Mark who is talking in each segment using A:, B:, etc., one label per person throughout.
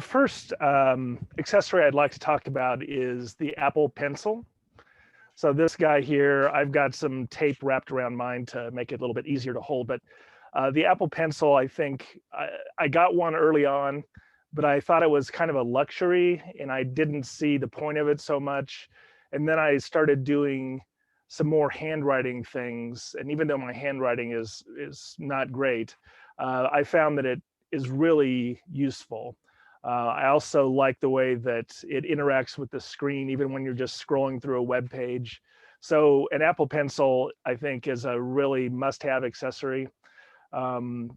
A: First accessory I'd like to talk about is the Apple Pencil. So this guy here, I've got some tape wrapped around mine to make it a little bit easier to hold, but the Apple Pencil, I think I got one early on, but I thought it was kind of a luxury and I didn't see the point of it so much. And then I started doing some more handwriting things. And even though my handwriting is not great, I found that it is really useful. I also like the way that it interacts with the screen, even when you're just scrolling through a web page. So an Apple Pencil, I think, is a really must-have accessory. Um,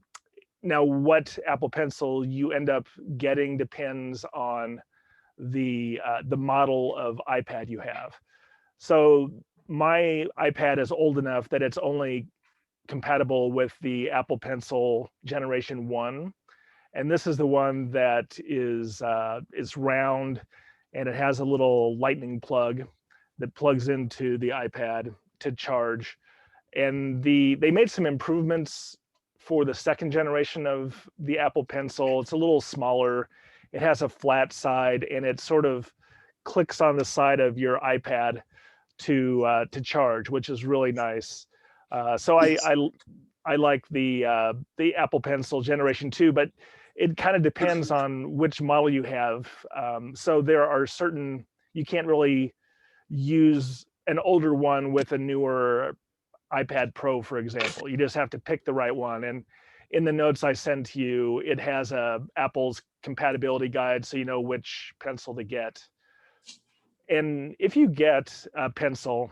A: Now, what Apple Pencil you end up getting depends on the model of iPad you have. So my iPad is old enough that it's only compatible with the Apple Pencil Generation 1. And this is the one that is round and it has a little lightning plug that plugs into the iPad to charge. And they made some improvements for the second generation of the Apple Pencil. It's a little smaller. It has a flat side and it sort of clicks on the side of your iPad to charge, which is really nice. So I like the Apple Pencil Generation 2, but it kind of depends on which model you have. So there are certain, you can't really use an older one with a newer iPad Pro, for example. You just have to pick the right one. And in the notes I sent to you, it has Apple's compatibility guide, so you know which pencil to get. And if you get a pencil,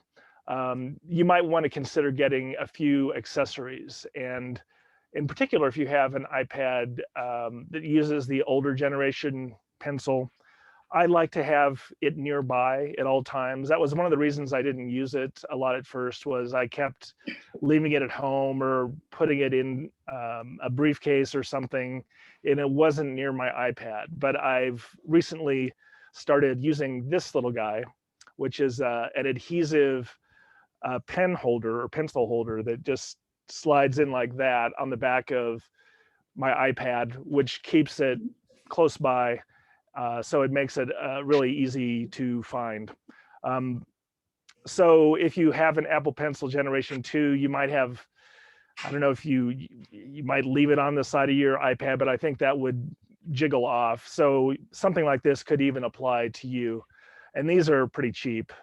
A: you might want to consider getting a few accessories. And in particular, if you have an iPad that uses the older generation pencil, I like to have it nearby at all times. That was one of the reasons I didn't use it a lot at first, was I kept leaving it at home or putting it in a briefcase or something, and it wasn't near my iPad. But I've recently started using this little guy, which is an adhesive pen holder or pencil holder that just slides in like that on the back of my iPad, which keeps it close by. So it makes it really easy to find. So if you have an Apple Pencil Generation 2, you might have, I don't know if you might leave it on the side of your iPad, but I think that would jiggle off. So something like this could even apply to you. And these are pretty cheap,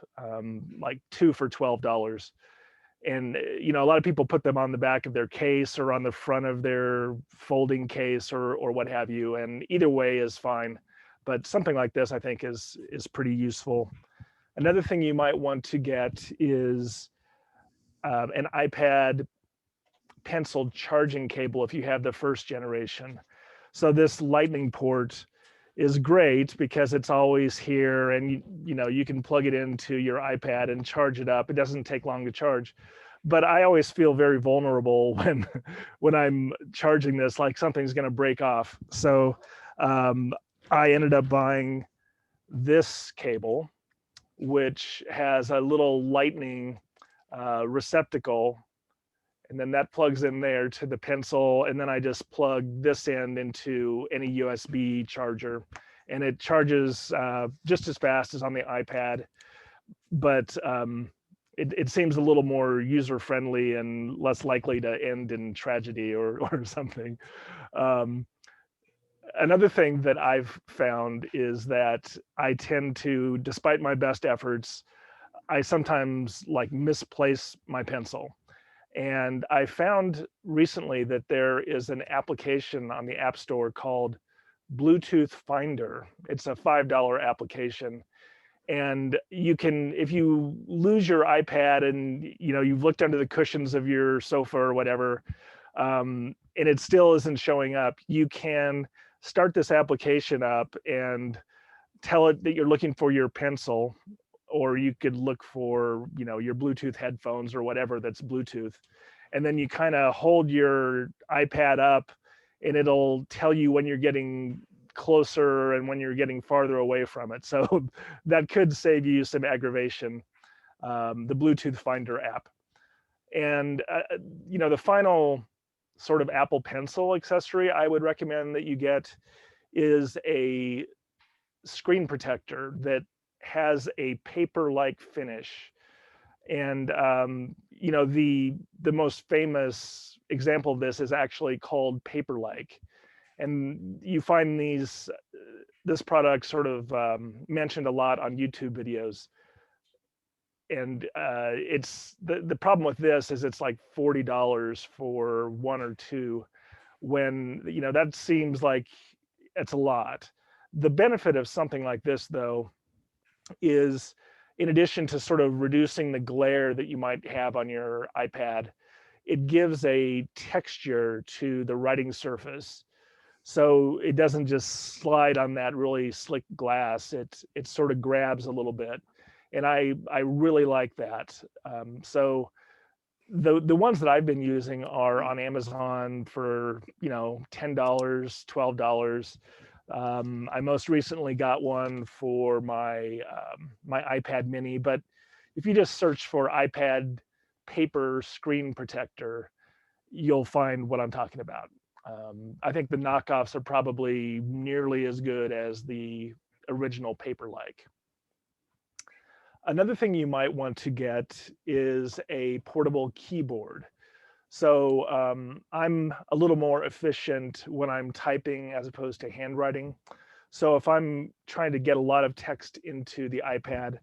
A: like 2 for $12. And a lot of people put them on the back of their case or on the front of their folding case or what have you. And either way is fine. But something like this, I think, is pretty useful. Another thing you might want to get is an iPad Pencil charging cable if you have the first generation. So this lightning port is great because it's always here, and you can plug it into your iPad and charge it up. It doesn't take long to charge. But I always feel very vulnerable when I'm charging this, like something's going to break off. So I ended up buying this cable, which has a little lightning receptacle, and then that plugs in there to the pencil, and then I just plug this end into any USB charger, and it charges just as fast as on the iPad, but it seems a little more user-friendly and less likely to end in tragedy or something. Another thing that I've found is that I tend to, despite my best efforts, I sometimes like misplace my pencil. And I found recently that there is an application on the App Store called Bluetooth Finder. It's a $5 application. And you can, if you lose your iPad and you've looked under the cushions of your sofa or whatever, and it still isn't showing up, you can start this application up and tell it that you're looking for your pencil, or you could look for your Bluetooth headphones or whatever that's Bluetooth, and then you kind of hold your iPad up and it'll tell you when you're getting closer and when you're getting farther away from it. So that could save you some aggravation, the Bluetooth Finder app. And the final sort of Apple Pencil accessory I would recommend that you get is a screen protector that has a paper-like finish. And you know, the most famous example of this is actually called Paper-like. And you find this product sort of mentioned a lot on YouTube videos. And it's the problem with this is it's like $40 for one or two, when you know that seems like it's a lot. The benefit of something like this, though, is in addition to sort of reducing the glare that you might have on your iPad, it gives a texture to the writing surface. So it doesn't just slide on that really slick glass. It sort of grabs a little bit, and I really like that. So the ones that I've been using are on Amazon for, you know, $10, $12. I most recently got one for my iPad mini, but if you just search for iPad paper screen protector, you'll find what I'm talking about. I think the knockoffs are probably nearly as good as the original Paper-like. Another thing you might want to get is a portable keyboard. So I'm a little more efficient when I'm typing as opposed to handwriting. So if I'm trying to get a lot of text into the iPad,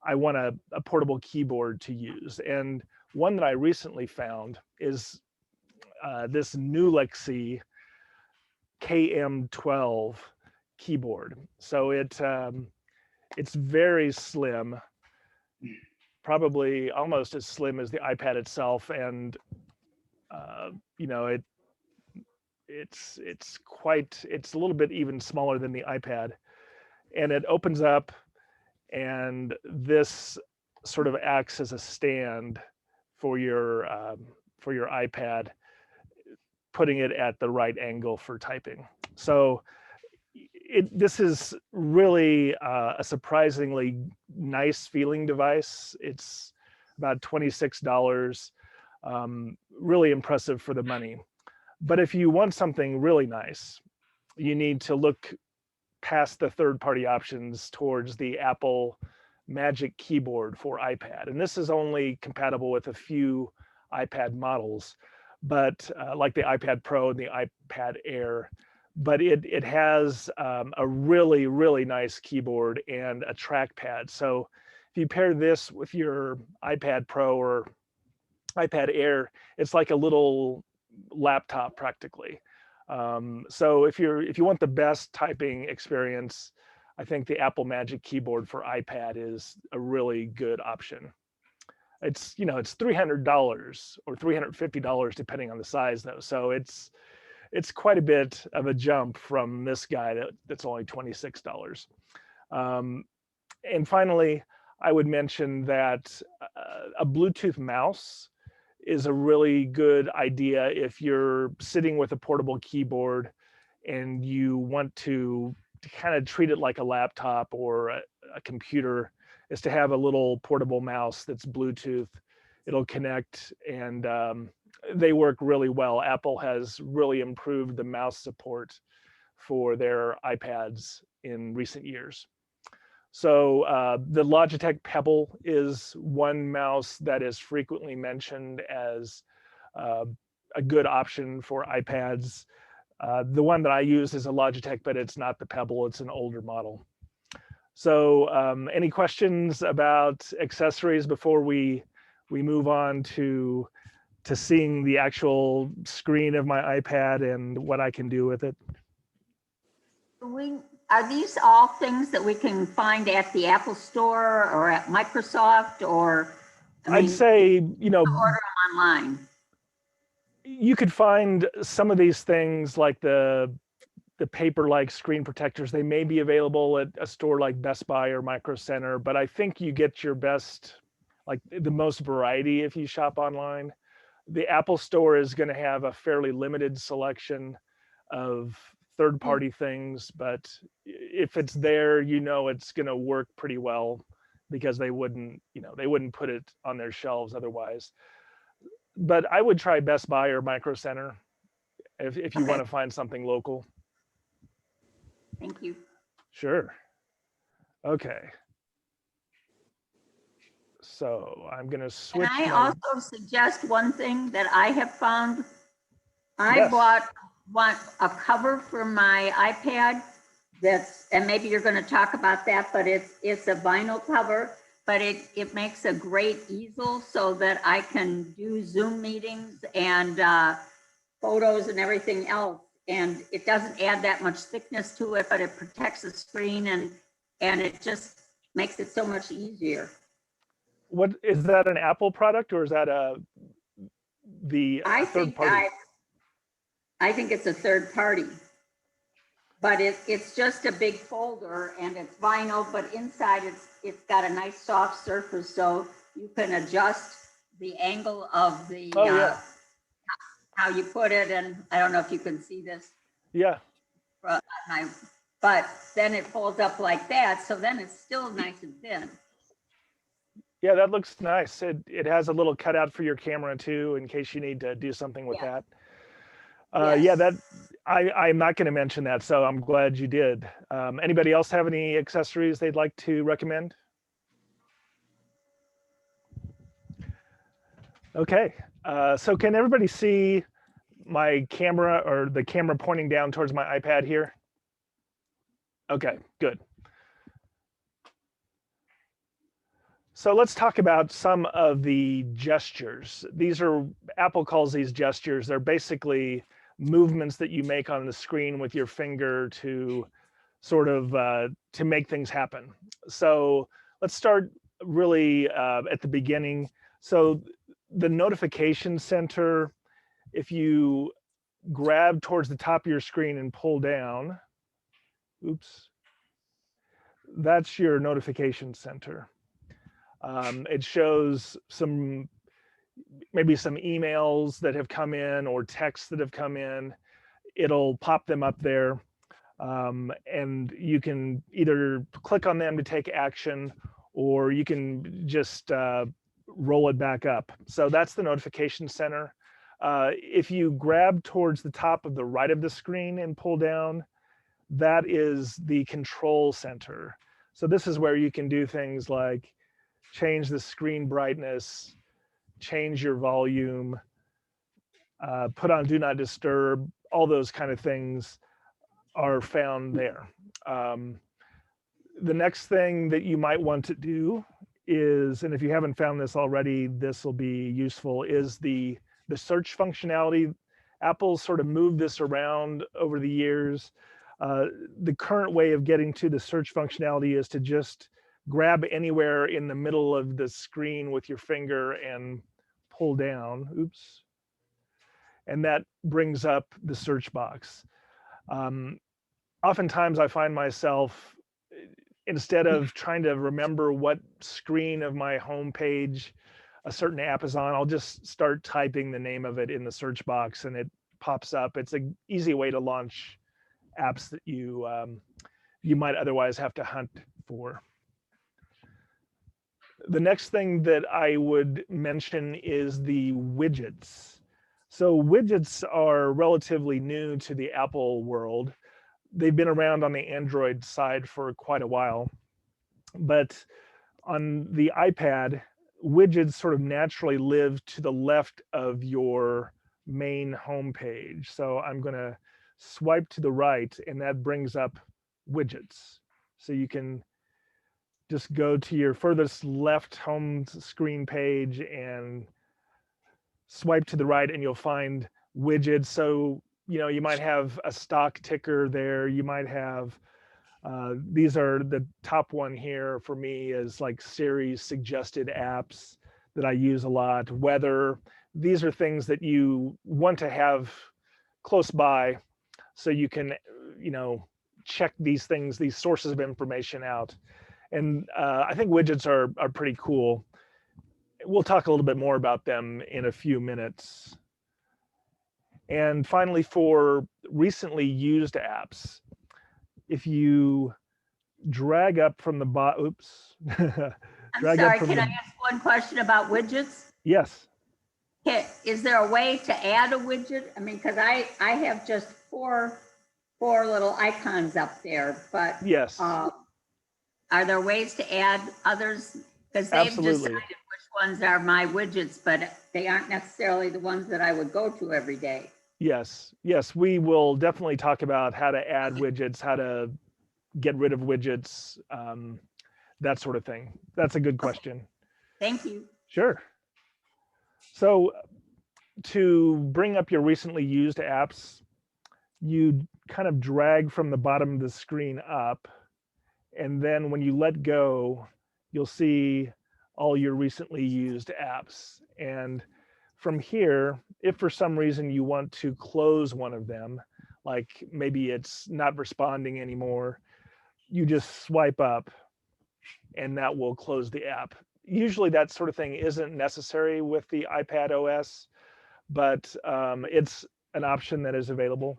A: I want a portable keyboard to use. And one that I recently found is this new Lexi KM12 keyboard. So it's very slim, probably almost as slim as the iPad itself, and you know, it's a little bit even smaller than the iPad, and it opens up, and this sort of acts as a stand for your iPad, putting it at the right angle for typing. So this is really a surprisingly nice feeling device. It's about $26, really impressive for the money. But if you want something really nice, you need to look past the third-party options towards the Apple Magic Keyboard for iPad. And this is only compatible with a few iPad models, but like the iPad Pro and the iPad Air. But it has a really, really nice keyboard and a trackpad. So if you pair this with your iPad Pro or iPad Air, it's like a little laptop practically. So if you want the best typing experience, I think the Apple Magic Keyboard for iPad is a really good option. It's, you know, it's $300 or $350 depending on the size though. So it's quite a bit of a jump from this guy that's only $26. And finally, I would mention that a Bluetooth mouse is a really good idea if you're sitting with a portable keyboard and you want to kind of treat it like a laptop or a computer, is to have a little portable mouse that's Bluetooth. It'll connect, and they work really well. Apple has really improved the mouse support for their iPads in recent years. So the Logitech Pebble is one mouse that is frequently mentioned as a good option for iPads. The one that I use is a Logitech, but it's not the Pebble, it's an older model. So any questions about accessories before we move on to seeing the actual screen of my iPad and what I can do with it?
B: Are these all things that we can find at the Apple Store or at Microsoft, or
A: I'd say, you know,
B: order them online?
A: You could find some of these things like the paper-like screen protectors. They may be available at a store like Best Buy or Micro Center, but I think you get your best, like the most variety if you shop online. The Apple Store is going to have a fairly limited selection of third-party things, but if it's there, you know it's going to work pretty well, because they wouldn't put it on their shelves otherwise. But I would try Best Buy or Micro Center if you want to find something local.
B: Thank you.
A: Sure. Okay. So I'm going to switch.
B: Can I also suggest one thing that I have found? I
A: Yes.
B: bought a cover for my iPad and maybe you're going to talk about that, but it's a vinyl cover, but it makes a great easel so that I can do Zoom meetings and photos and everything else. And it doesn't add that much thickness to it, but it protects the screen and it just makes it so much easier.
A: What is that, an Apple product, or is that the third party?
B: I think it's a third party, but it's just a big folder and it's vinyl, but inside it's got a nice soft surface, so you can adjust the angle of the how you put it. And I don't know if you can see this.
A: Yeah.
B: But then it folds up like that, so then it's still nice and thin.
A: Yeah, that looks nice. It has a little cutout for your camera too, in case you need to do something with that.
B: Yes.
A: Yeah, that I'm not going to mention that, so I'm glad you did. Anybody else have any accessories they'd like to recommend? Okay, so can everybody see my camera, or the camera pointing down towards my iPad here? Okay, good. So let's talk about some of the gestures. Apple calls these gestures. They're basically movements that you make on the screen with your finger to sort of to make things happen. So let's start really at the beginning. So the notification center, if you grab towards the top of your screen and pull down, oops, that's your notification center. It shows maybe some emails that have come in or texts that have come in. It'll pop them up there, and you can either click on them to take action, or you can just roll it back up. So that's the notification center. If you grab towards the top of the right of the screen and pull down, that is the control center. So this is where you can do things like change the screen brightness, change your volume, put on do not disturb. All those kind of things are found there. The next thing that you might want to do is, and if you haven't found this already, this will be useful, is the search functionality. Apple's sort of moved this around over the years. The current way of getting to the search functionality is to just grab anywhere in the middle of the screen with your finger and pull down. Oops. And that brings up the search box. Oftentimes I find myself, instead of trying to remember what screen of my home page a certain app is on, I'll just start typing the name of it in the search box and it pops up. It's an easy way to launch apps that you might otherwise have to hunt for. The next thing that I would mention is the widgets. So widgets are relatively new to the Apple world. They've been around on the Android side for quite a while. But on the iPad, widgets sort of naturally live to the left of your main home page. So I'm going to swipe to the right, and that brings up widgets. So you can just go to your furthest left home screen page and swipe to the right, and you'll find widgets. So, you might have a stock ticker there. You might have, these are the top one here for me is like Siri's suggested apps that I use a lot. Weather, these are things that you want to have close by so you can, check these things, these sources of information out. And I think widgets are pretty cool. We'll talk a little bit more about them in a few minutes. And finally, for recently used apps, if you drag up from the bottom, oops.
B: I'm sorry, can I ask one question about widgets?
A: Yes.
B: Is there a way to add a widget? I mean, because I have just 4 four little icons up there, but
A: Yes,
B: are there ways to add others? Because they've
A: absolutely.
B: decided which ones are my widgets, but they aren't necessarily the ones that I would go to every day.
A: Yes, yes, we will definitely talk about how to add widgets, how to get rid of widgets, that sort of thing. That's a good question.
B: Thank you.
A: Sure. So to bring up your recently used apps, you kind of drag from the bottom of the screen up, and then when you let go, you'll see all your recently used apps. And from here, if for some reason you want to close one of them, like maybe it's not responding anymore, you just swipe up and that will close the app. Usually that sort of thing isn't necessary with the iPad OS, but it's an option that is available.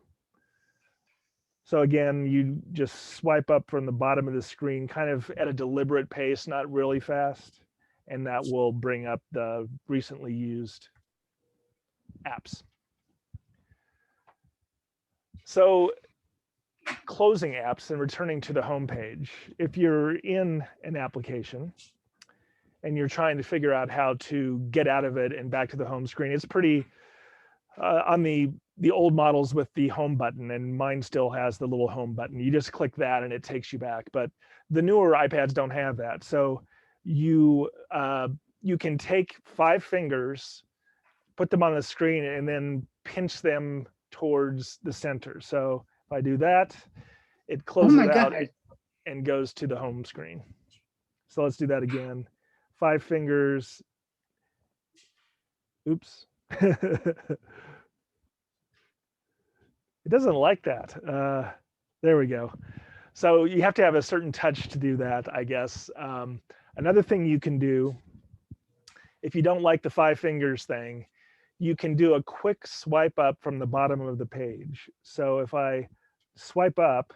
A: So again, you just swipe up from the bottom of the screen, kind of at a deliberate pace, not really fast, and that will bring up the recently used apps. So closing apps and returning to the home page. If you're in an application and you're trying to figure out how to get out of it and back to the home screen, it's pretty on the old models with the home button, and mine still has the little home button. You just click that and it takes you back. But the newer iPads don't have that. So you can take 5 fingers, put them on the screen, and then pinch them towards the center. So if I do that, it closes out and goes to the home screen. So let's do that again. 5 fingers. Oops. It doesn't like that. There we go. So you have to have a certain touch to do that, I guess. Another thing you can do, if you don't like the 5 fingers thing, you can do a quick swipe up from the bottom of the page. So if I swipe up,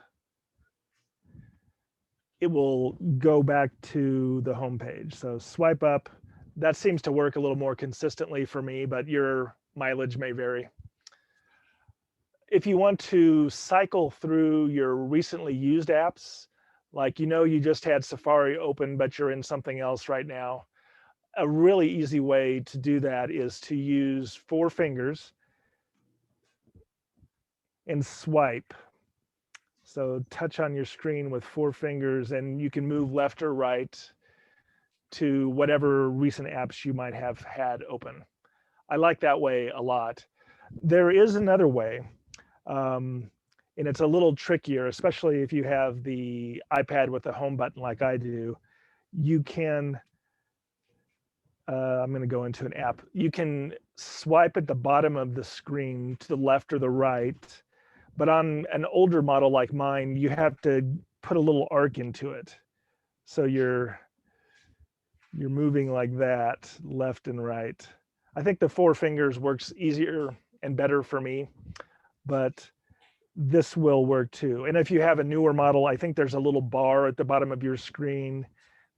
A: it will go back to the home page. So swipe up, that seems to work a little more consistently for me, but your mileage may vary. If you want to cycle through your recently used apps, like you just had Safari open, but you're in something else right now, a really easy way to do that is to use 4 fingers and swipe. So touch on your screen with 4 fingers, and you can move left or right to whatever recent apps you might have had open. I like that way a lot. There is another way, and it's a little trickier, especially if you have the iPad with the home button like I do. You can, I'm going to go into an app. You can swipe at the bottom of the screen to the left or the right, but on an older model like mine, you have to put a little arc into it. So you're moving like that, left and right. I think the 4 fingers works easier and better for me, but this will work too. And if you have a newer model, I think there's a little bar at the bottom of your screen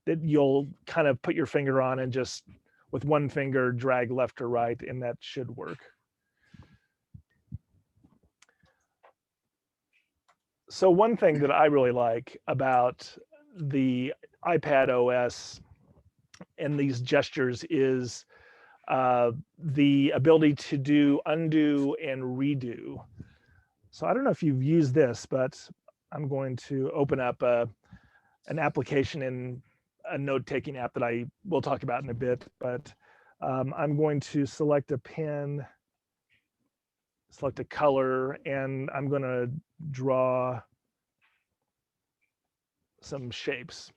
A: that you'll kind of put your finger on and just with 1 finger drag left or right, and that should work. So one thing that I really like about the iPad OS and these gestures is the ability to do undo and redo. So I don't know if you've used this, but I'm going to open up an application in a note-taking app that I will talk about in a bit, but I'm going to select a pen, select a color, and I'm going to draw some shapes.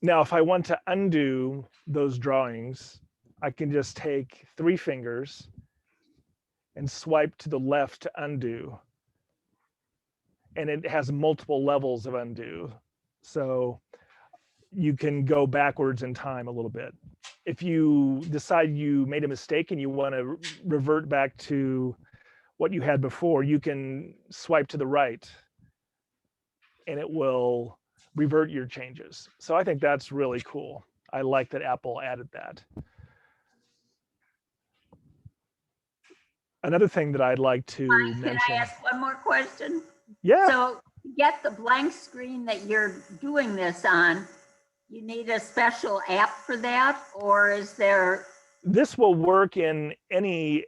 A: Now, if I want to undo those drawings, I can just take 3 fingers and swipe to the left to undo. And it has multiple levels of undo. So you can go backwards in time a little bit. If you decide you made a mistake and you want to revert back to what you had before, you can swipe to the right and it will revert your changes. So I think that's really cool. I like that Apple added that. Another thing that I'd like to
B: Can
A: mention.
B: I ask one more question?
A: Yeah.
B: So to get the blank screen that you're doing this on, you need a special app for that, or is there?
A: This will work in any,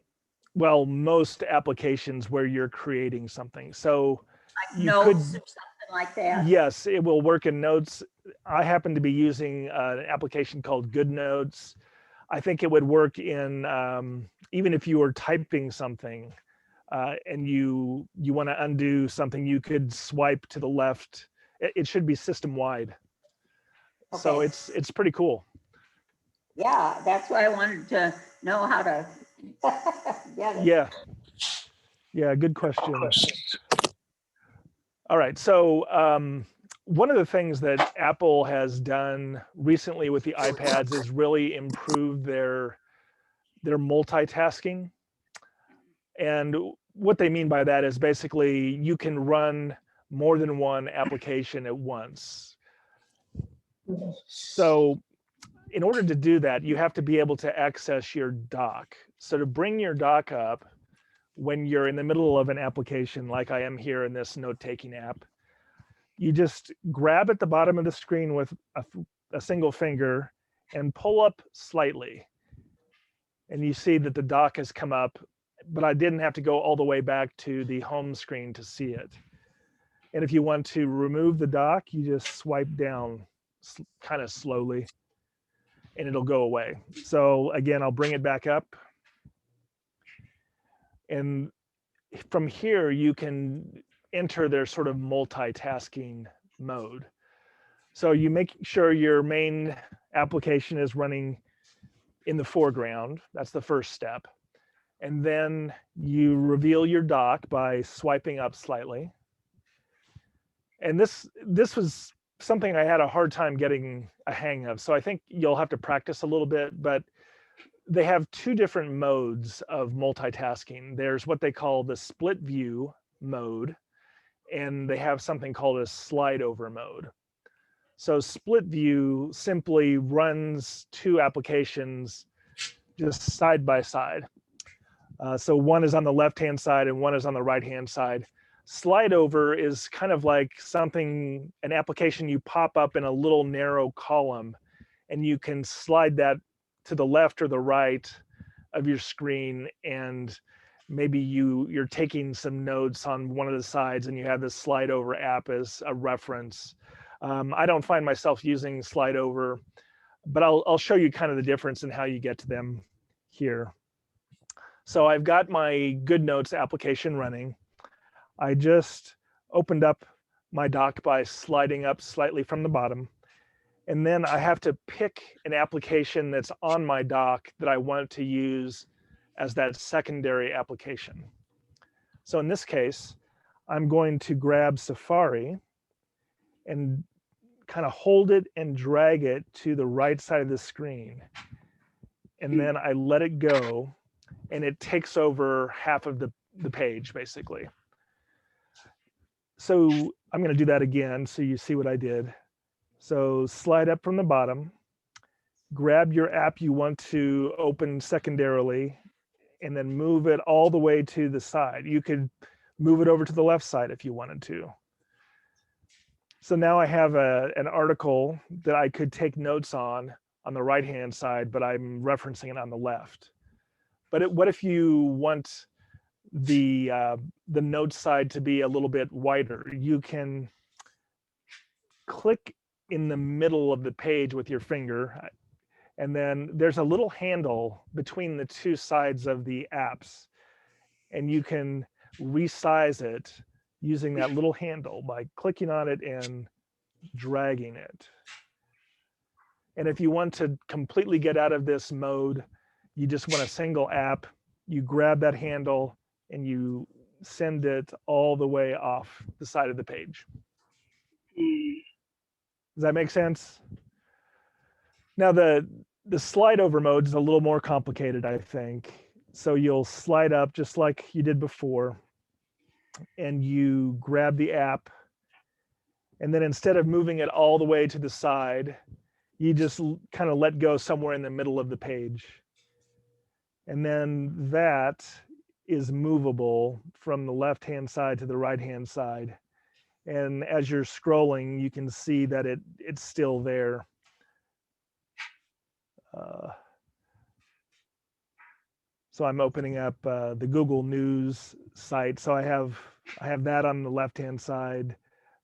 A: well, most applications where you're creating something. So
B: Like
A: you
B: notes
A: could,
B: or something like that?
A: yes, it will work in Notes. I happen to be using an application called Good Notes. I think it would work in, even if you were typing something and you want to undo something, you could swipe to the left. It should be system wide. So
B: Okay.
A: it's pretty cool.
B: Yeah, that's why I wanted to know how to get it.
A: Yeah. Yeah, good question. All right. So one of the things that Apple has done recently with the iPads is really improve their multitasking. And what they mean by that is basically you can run more than one application at once. So in order to do that, you have to be able to access your dock. So to bring your dock up when you're in the middle of an application, like I am here in this note-taking app, you just grab at the bottom of the screen with a single finger and pull up slightly. And you see that the dock has come up, but I didn't have to go all the way back to the home screen to see it. And if you want to remove the dock, you just swipe down kind of slowly and it'll go away. So again, I'll bring it back up. And from here, you can enter their sort of multitasking mode. So you make sure your main application is running in the foreground. That's the first step. And then you reveal your dock by swiping up slightly. And this was something I had a hard time getting a hang of. So I think you'll have to practice a little bit, but they have two different modes of multitasking. There's what they call the split view mode, and they have something called a slide over mode. So split view simply runs two applications just side by side. So one is on the left-hand side and one is on the right-hand side. Slide over is kind of like something, an application you pop up in a little narrow column, and you can slide that to the left or the right of your screen, and maybe you're taking some notes on one of the sides and you have this slide over app as a reference. I don't find myself using slide over, but I'll show you kind of the difference in how you get to them here. So I've got my Good Notes application running. I just opened up my dock by sliding up slightly from the bottom. And then I have to pick an application that's on my dock that I want to use as that secondary application. So in this case, I'm going to grab Safari and kind of hold it and drag it to the right side of the screen. And then I let it go, and it takes over half of the page, basically. So I'm going to do that again so you see what I did. So slide up from the bottom, grab your app you want to open secondarily, and then move it all the way to the side. You could move it over to the left side if you wanted to. So now I have an article that I could take notes on the right-hand side, but I'm referencing it on the left. But what if you want the notes side to be a little bit wider? You can click in the middle of the page with your finger, and then there's a little handle between the two sides of the apps, and you can resize it using that little handle by clicking on it and dragging it. And if you want to completely get out of this mode, you just want a single app, you grab that handle and you send it all the way off the side of the page. Does that make sense? Now the slide over mode is a little more complicated, I think. So you'll slide up just like you did before, and you grab the app, and then instead of moving it all the way to the side, you just kind of let go somewhere in the middle of the page. And then that is movable from the left-hand side to the right-hand side. And as you're scrolling, you can see that it's still there. So I'm opening up the Google News site. So I have that on the left-hand side,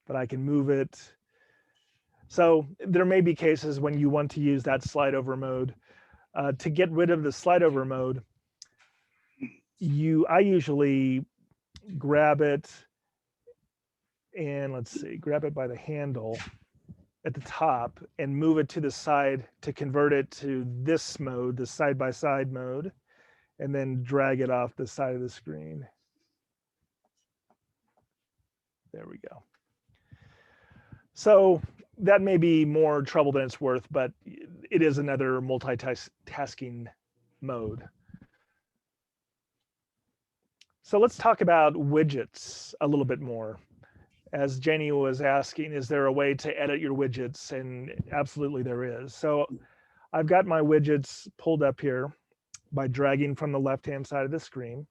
A: but I can move it. So there may be cases when you want to use that slide over mode. To get rid of the slide over mode, I usually grab it and let's see, grab it by the handle at the top and move it to the side to convert it to this mode, the side-by-side mode, and then drag it off the side of the screen. There we go. So that may be more trouble than it's worth, but it is another multitasking mode. So let's talk about widgets a little bit more. As Jenny was asking, is there a way to edit your widgets? And absolutely there is. So I've got my widgets pulled up here by dragging from the left-hand side of the screen.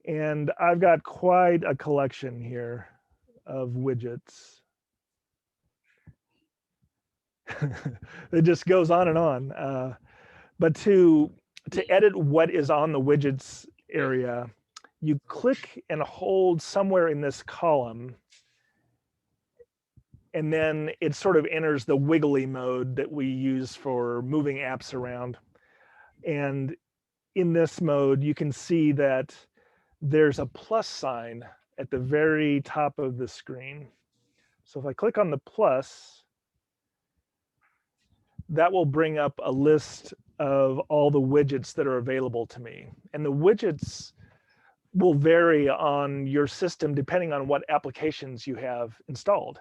A: And I've got quite a collection here of widgets. It just goes on and on. But to edit what is on the widgets area, you click and hold somewhere in this column, and then it sort of enters the wiggly mode that we use for moving apps around. And in this mode, you can see that there's a plus sign at the very top of the screen. So if I click on the plus, that will bring up a list of all the widgets that are available to me. And the widgets will vary on your system depending on what applications you have installed.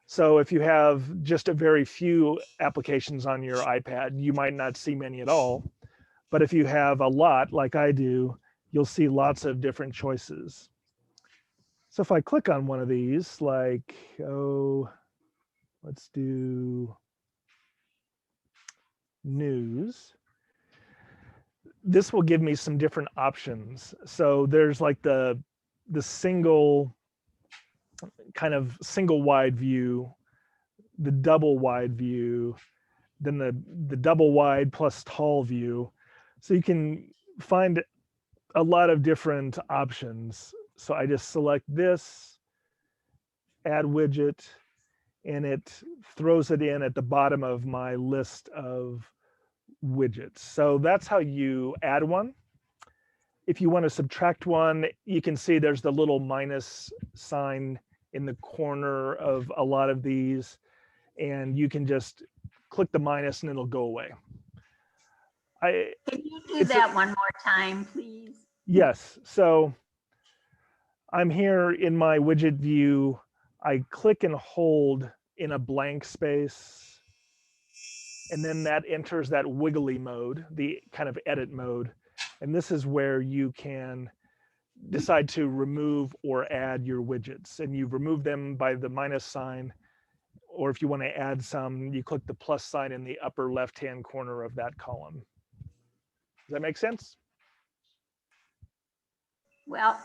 A: So if you have just a very few applications on your iPad, you might not see many at all. But if you have a lot, like I do, you'll see lots of different choices. So if I click on one of these, like, let's do news. This will give me some different options. So there's like the single wide view, the double wide view, then the double wide plus tall view. So you can find a lot of different options. So I just select this, add widget, and it throws it in at the bottom of my list of widgets. So that's how you add one. If you want to subtract one, you can see there's the little minus sign in the corner of a lot of these, and you can just click the minus and it'll go away.
B: Can you do that one more time, please?
A: Yes. So I'm here in my widget view. I click and hold in a blank space, and then that enters that wiggly mode, the kind of edit mode. And this is where you can decide to remove or add your widgets. And you remove them by the minus sign, or if you want to add some, you click the plus sign in the upper left-hand corner of that column. Does that make sense?
B: Well,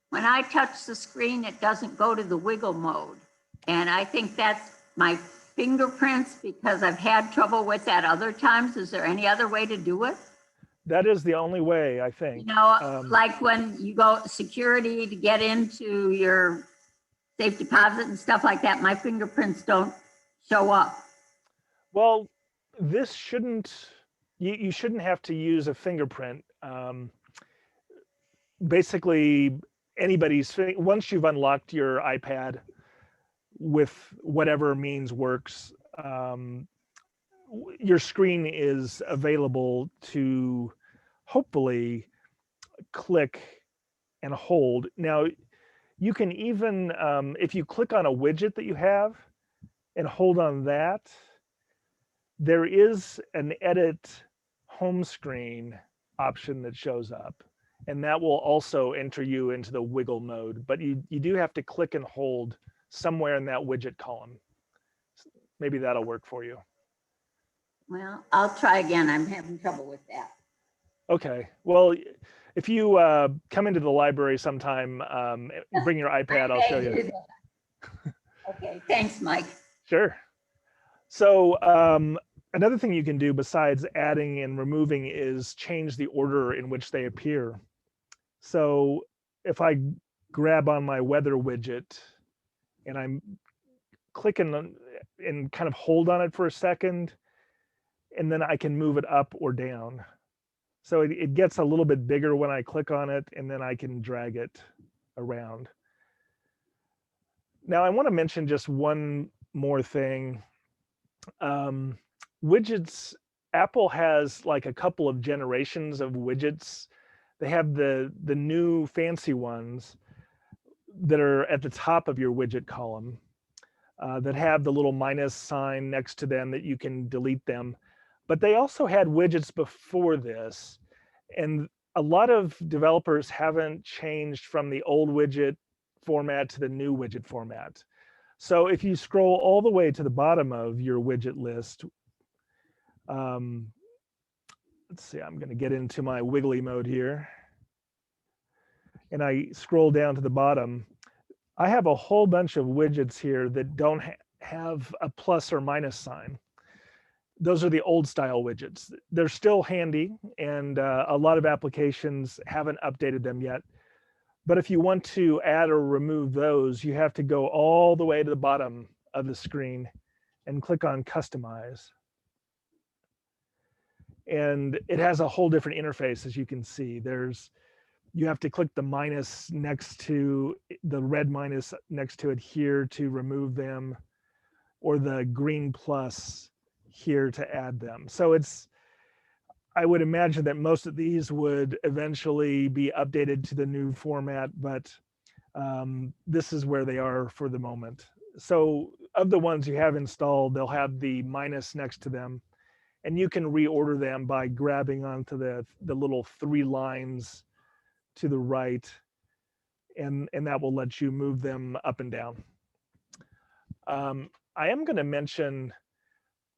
B: when I touch the screen, it doesn't go to the wiggle mode. And I think that's my fingerprints, because I've had trouble with that other times. Is there any other way to do it?
A: That is the only way, I think.
B: You know, like when you go security to get into your safe deposit and stuff like that, my fingerprints don't show up.
A: Well, this shouldn't, you shouldn't have to use a fingerprint. Basically, once you've unlocked your iPad with whatever means works, your screen is available to hopefully click and hold. Now, you can even, if you click on a widget that you have and hold on that, there is an edit home screen option that shows up, and that will also enter you into the wiggle mode, but you do have to click and hold somewhere in that widget column. Maybe that'll work for you.
B: Well, I'll try again. I'm having trouble with that.
A: Okay. Well, If you come into the library sometime, bring your iPad, I'll show you.
B: Okay, thanks, Mike.
A: Sure. So another thing you can do besides adding and removing is change the order in which they appear. So if I grab on my weather widget and I'm clicking on, and kind of hold on it for a second, and then I can move it up or down. So it gets a little bit bigger when I click on it, and then I can drag it around. Now I want to mention just one more thing. Widgets, Apple has like a couple of generations of widgets. They have the new fancy ones that are at the top of your widget column that have the little minus sign next to them that you can delete them. But they also had widgets before this. And a lot of developers haven't changed from the old widget format to the new widget format. So if you scroll all the way to the bottom of your widget list, let's see, I'm going to get into my wiggly mode here. And I scroll down to the bottom. I have a whole bunch of widgets here that don't have a plus or minus sign. Those are the old style widgets. They're still handy, and a lot of applications haven't updated them yet. But if you want to add or remove those, you have to go all the way to the bottom of the screen and click on Customize. And it has a whole different interface, as you can see. You have to click the minus next to the red minus next to it here to remove them, or the green plus here to add them. So I would imagine that most of these would eventually be updated to the new format, but this is where they are for the moment. So of the ones you have installed, they'll have the minus next to them, and you can reorder them by grabbing onto the little 3 lines to the right, and that will let you move them up and down. I am going to mention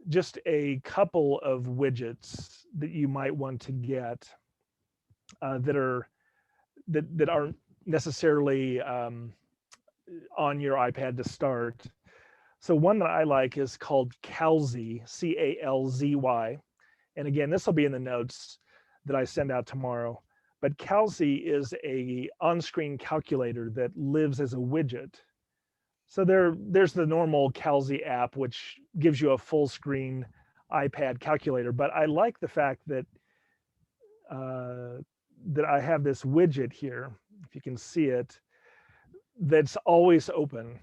A: just a couple of widgets that you might want to get that aren't necessarily on your iPad to start. So one that I like is called Calzy, Calzy. And again, this will be in the notes that I send out tomorrow. But Calzy is a on-screen calculator that lives as a widget. So there's the normal Calzy app, which gives you a full screen iPad calculator. But I like the fact that that I have this widget here, if you can see it, that's always open.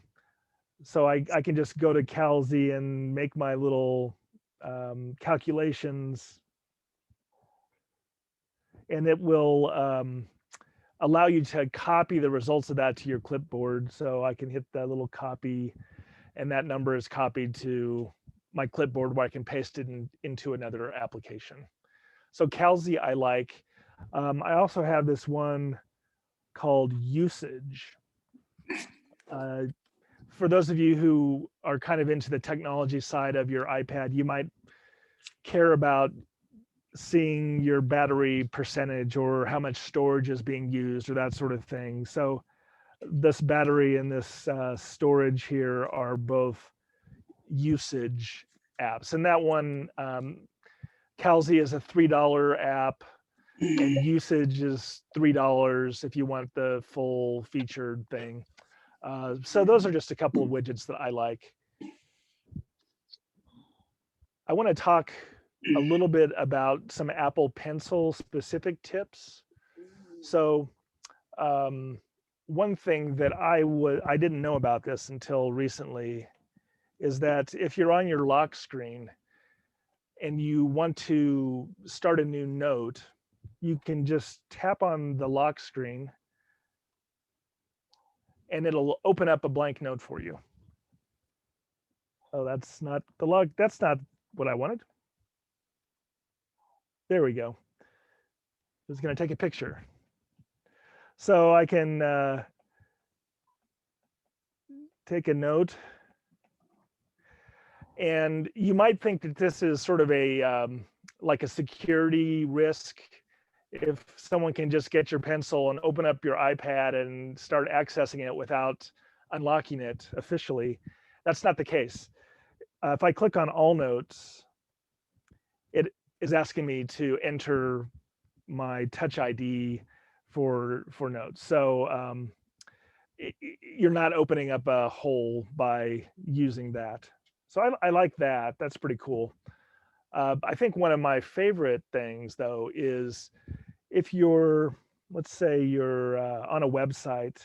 A: So I can just go to Calzy and make my little calculations, and it will allow you to copy the results of that to your clipboard. So I can hit that little copy, and that number is copied to my clipboard where I can paste it into another application. So Calzy I like. I also have this one called Usage. For those of you who are kind of into the technology side of your iPad, you might care about seeing your battery percentage or how much storage is being used or that sort of thing. So this battery and this storage here are both usage apps. And that one, Calzy is a $3 app, and Usage is $3 if you want the full featured thing. So those are just a couple of widgets that I like. I want to talk a little bit about some Apple Pencil specific tips. So one thing that I didn't know about this until recently is that if you're on your lock screen and you want to start a new note, you can just tap on the lock screen and it'll open up a blank note for you. Oh, that's not the lock. That's not what I wanted. There we go. I was going to take a picture. So I can take a note. And you might think that this is sort of a like a security risk if someone can just get your pencil and open up your iPad and start accessing it without unlocking it officially. That's not the case. If I click on all notes, it is asking me to enter my Touch ID for notes. So you're not opening up a hole by using that. So I like that. That's pretty cool. I think one of my favorite things though is if you're, let's say you're on a website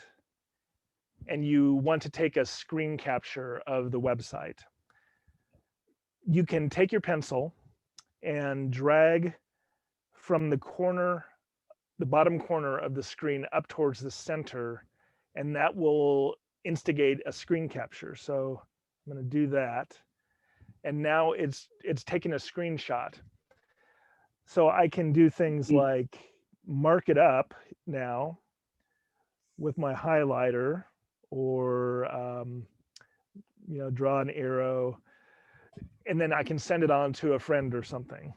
A: and you want to take a screen capture of the website, you can take your pencil and drag from the corner, the bottom corner of the screen up towards the center, and that will instigate a screen capture. So I'm going to do that. And now it's taking a screenshot. So I can do things like mark it up now with my highlighter, or draw an arrow, and then I can send it on to a friend or something.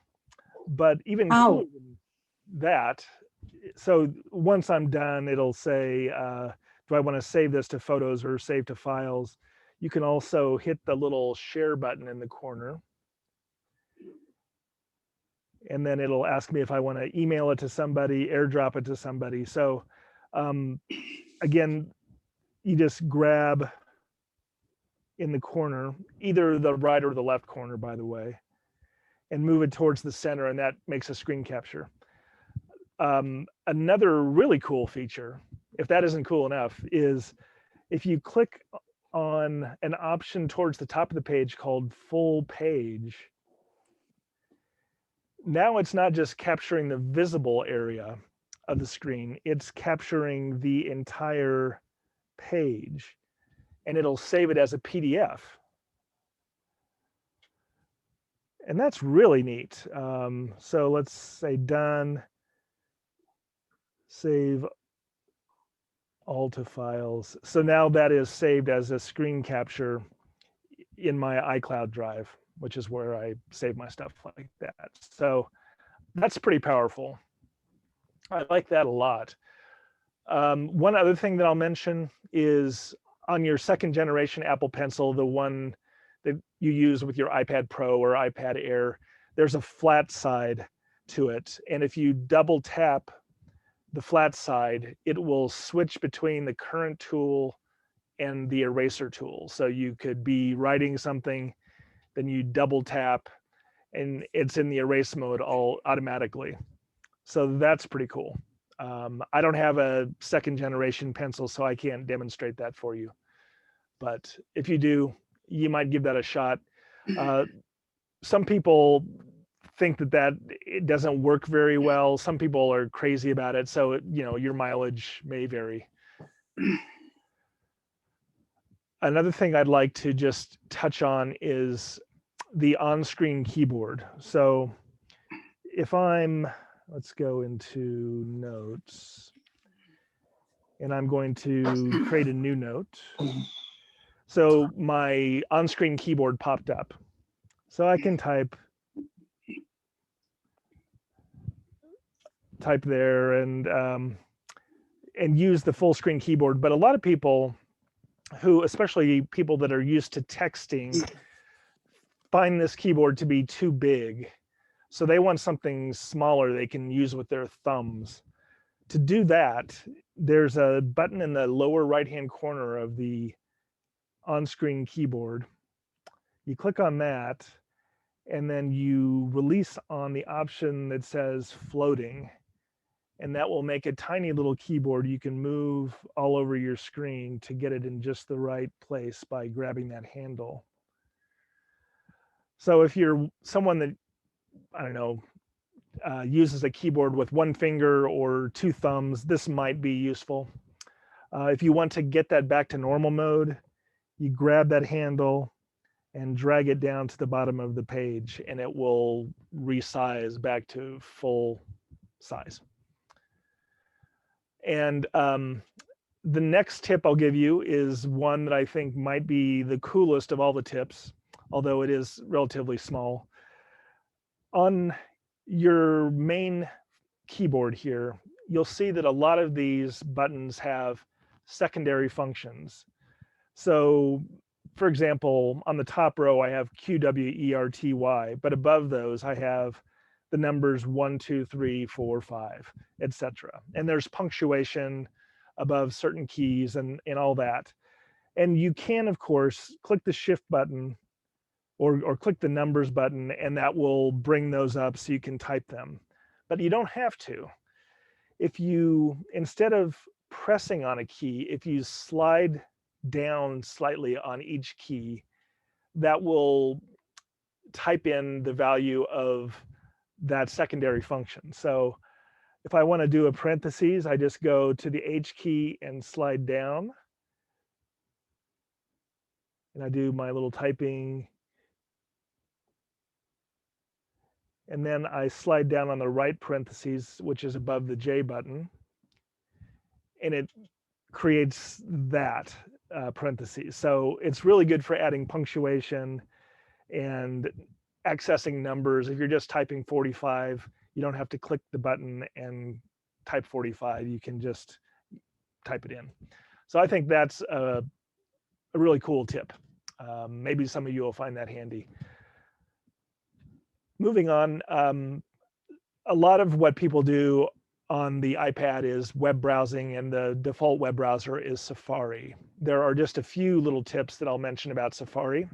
A: But even cooler than that, so once I'm done, it'll say, do I want to save this to photos or save to files? You can also hit the little share button in the corner. And then it'll ask me if I want to email it to somebody, airdrop it to somebody. So again, you just grab in the corner, either the right or the left corner, by the way, and move it towards the center, and that makes a screen capture. Another really cool feature, if that isn't cool enough, is if you click on an option towards the top of the page called full page, now it's not just capturing the visible area of the screen, it's capturing the entire page, and it'll save it as a PDF. And that's really neat. So let's say done, save all to files. So now that is saved as a screen capture in my iCloud drive, which is where I save my stuff like that. So that's pretty powerful. I like that a lot. One other thing that I'll mention is on your second generation Apple Pencil, the one that you use with your iPad Pro or iPad Air, there's a flat side to it. And if you double tap the flat side, it will switch between the current tool and the eraser tool. So you could be writing something, then you double tap, and it's in the erase mode all automatically. So that's pretty cool. I don't have a second generation pencil, so I can't demonstrate that for you. But if you do, you might give that a shot. Some people think that it doesn't work very well. Some people are crazy about it. So, your mileage may vary. Another thing I'd like to just touch on is the on-screen keyboard. So if let's go into notes, and I'm going to create a new note. So my on-screen keyboard popped up. So I can type there and use the full screen keyboard. But a lot of people especially people that are used to texting, find this keyboard to be too big. So they want something smaller they can use with their thumbs. To do that, there's a button in the lower right-hand corner of the on-screen keyboard. You click on that, and then you release on the option that says floating, and that will make a tiny little keyboard you can move all over your screen to get it in just the right place by grabbing that handle. So if you're someone that, I don't know, uses a keyboard with one finger or two thumbs, this might be useful. If you want to get that back to normal mode, you grab that handle and drag it down to the bottom of the page, and it will resize back to full size. And the next tip I'll give you is one that I think might be the coolest of all the tips, although it is relatively small. On your main keyboard here, you'll see that a lot of these buttons have secondary functions. So for example, on the top row, I have QWERTY, but above those, I have the numbers 1, 2, 3, 4, 5, etc. And there's punctuation above certain keys and all that. And you can, of course, click the shift button or click the numbers button, and that will bring those up so you can type them. But you don't have to. If you, instead of pressing on a key, if you slide down slightly on each key, that will type in the value of that secondary function. So if I want to do a parentheses, I just go to the H key and slide down. And I do my little typing. And then I slide down on the right parentheses, which is above the J button. And it creates that parentheses. So it's really good for adding punctuation and accessing numbers. If you're just typing 45, you don't have to click the button and type 45. You can just type it in. So I think that's a really cool tip. Maybe some of you will find that handy. Moving on, a lot of what people do on the iPad is web browsing, and the default web browser is Safari. There are just a few little tips that I'll mention about Safari.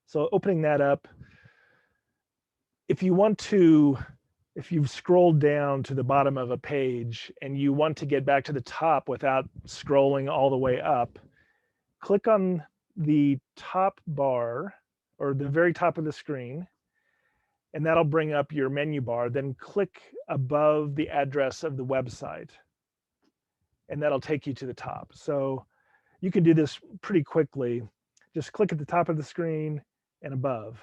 A: So opening that up, if you've scrolled down to the bottom of a page and you want to get back to the top without scrolling all the way up, click on the top bar or the very top of the screen, and that'll bring up your menu bar. Then click above the address of the website, and that'll take you to the top. So you can do this pretty quickly. Just click at the top of the screen and above,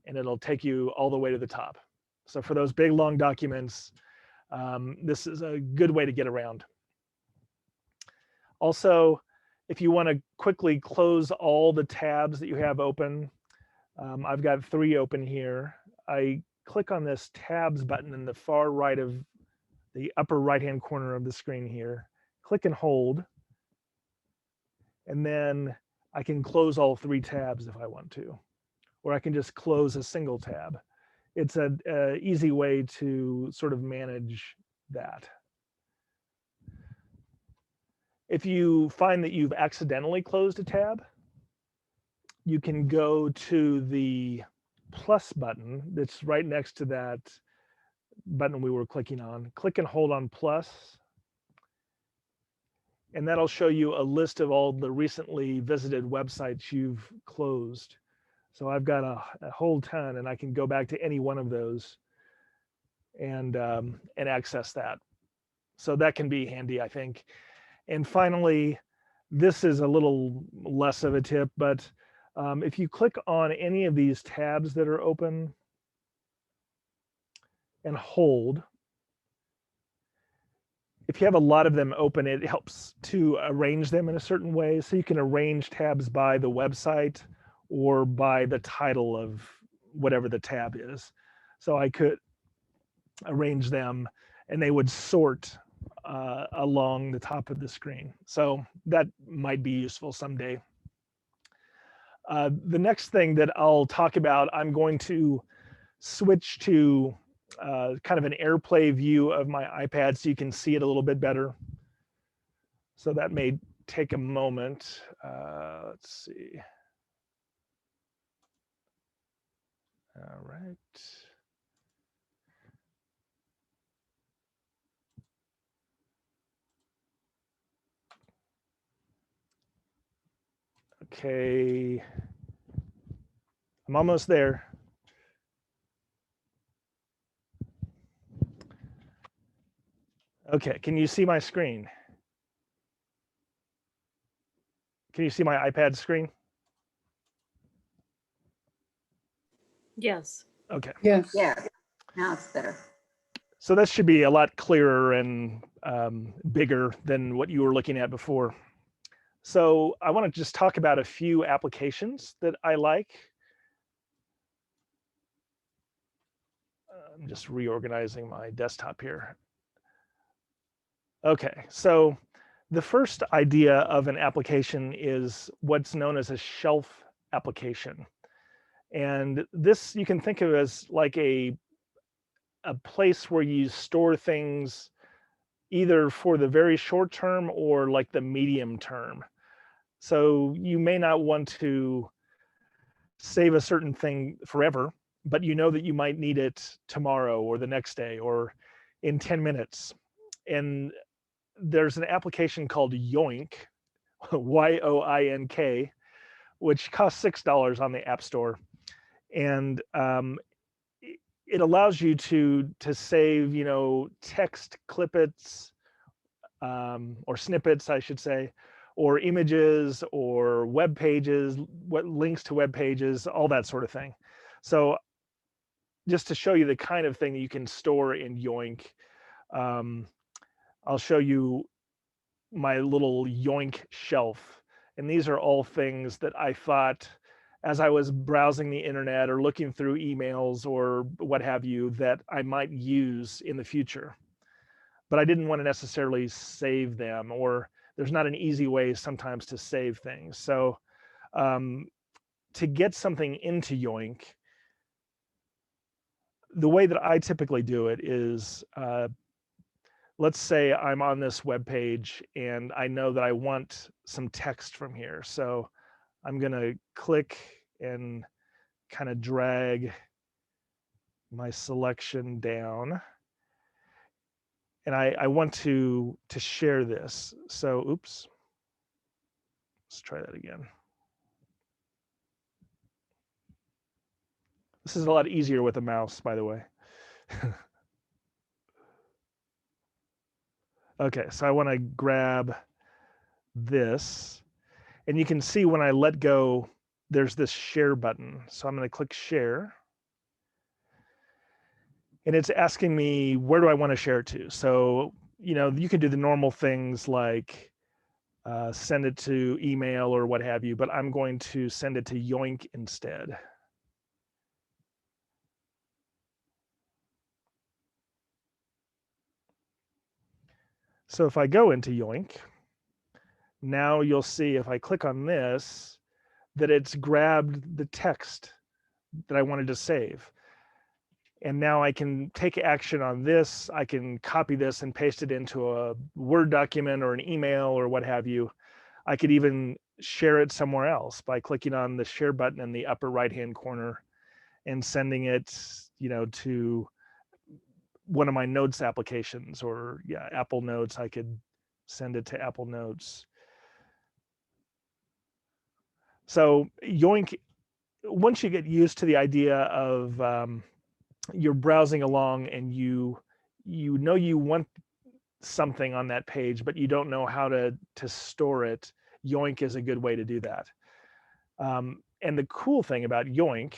A: and it'll take you all the way to the top. So for those big, long documents, this is a good way to get around. Also, if you want to quickly close all the tabs that you have open, I've got 3 open here. I click on this tabs button in the far right of the upper right-hand corner of the screen here, click and hold, and then I can close all 3 tabs if I want to, or I can just close a single tab. It's an easy way to sort of manage that. If you find that you've accidentally closed a tab, you can go to the plus button that's right next to that button we were clicking on. Click and hold on plus, and that'll show you a list of all the recently visited websites you've closed. So I've got a whole ton, and I can go back to any one of those and access that. So that can be handy, I think. And finally, this is a little less of a tip, but if you click on any of these tabs that are open and hold, if you have a lot of them open, it helps to arrange them in a certain way. So you can arrange tabs by the website or by the title of whatever the tab is. So I could arrange them and they would sort along the top of the screen. So that might be useful someday. The next thing that I'll talk about, I'm going to switch to kind of an AirPlay view of my iPad so you can see it a little bit better. So that may take a moment. Let's see. All right. Okay. I'm almost there. Okay, can you see my screen? Can you see my iPad screen?
C: Yes.
A: Okay.
D: Yes.
B: Yeah, now it's better.
A: So that should be a lot clearer and bigger than what you were looking at before. So I want to just talk about a few applications that I like. I'm just reorganizing my desktop here. Okay, so the first idea of an application is what's known as a shelf application. And this you can think of as like a place where you store things either for the very short term or like the medium term. So you may not want to save a certain thing forever, but you know that you might need it tomorrow or the next day or in 10 minutes. And there's an application called Yoink, Yoink, which costs $6 on the App Store. And it allows you to save, text clippets or snippets, I should say, or images or web pages, what links to web pages, all that sort of thing. So just to show you the kind of thing that you can store in Yoink, I'll show you my little Yoink shelf. And these are all things that I thought as I was browsing the internet or looking through emails or what have you that I might use in the future. But I didn't want to necessarily save them, or there's not an easy way sometimes to save things. So to get something into Yoink, the way that I typically do it is, let's say I'm on this web page and I know that I want some text from here. So I'm going to click and kind of drag my selection down. And I want to share this. So, oops. Let's try that again. This is a lot easier with a mouse, by the way. Okay, so I want to grab this. And you can see when I let go, there's this share button. So I'm going to click share. And it's asking me, where do I want to share it to? So, you can do the normal things like send it to email or what have you, but I'm going to send it to Yoink instead. So if I go into Yoink, now you'll see if I click on this, that it's grabbed the text that I wanted to save. And now I can take action on this. I can copy this and paste it into a Word document or an email or what have you. I could even share it somewhere else by clicking on the share button in the upper right-hand corner and sending it, to one of my Notes applications, or Apple Notes. I could send it to Apple Notes. So Yoink, once you get used to the idea of you're browsing along and you want something on that page, but you don't know how to store it, Yoink is a good way to do that. And the cool thing about Yoink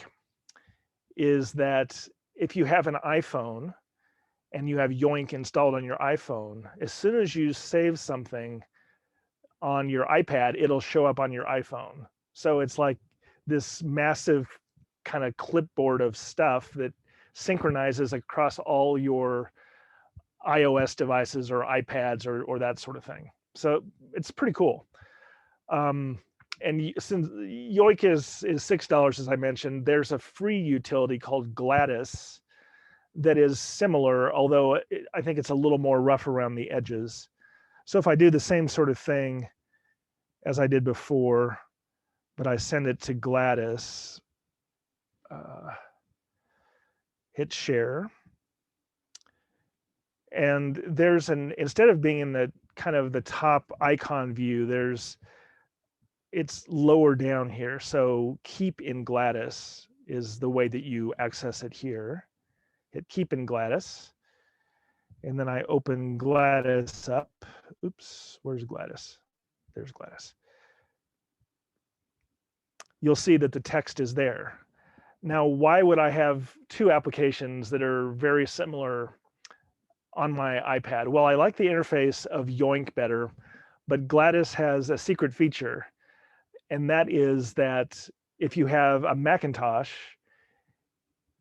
A: is that if you have an iPhone and you have Yoink installed on your iPhone, as soon as you save something on your iPad, it'll show up on your iPhone. So it's like this massive kind of clipboard of stuff that synchronizes across all your iOS devices or iPads or that sort of thing. So it's pretty cool. And since Yoink is $6, as I mentioned, there's a free utility called Gladys that is similar, although I think it's a little more rough around the edges. So if I do the same sort of thing as I did before, but I send it to Gladys, hit share. And there's instead of being in the kind of the top icon view, it's lower down here. So keep in Gladys is the way that you access it here. Hit keep in Gladys. And then I open Gladys up. Oops, where's Gladys? There's Gladys. You'll see that the text is there. Now, why would I have two applications that are very similar on my iPad? Well, I like the interface of Yoink better, but Gladys has a secret feature, and that is that if you have a Macintosh,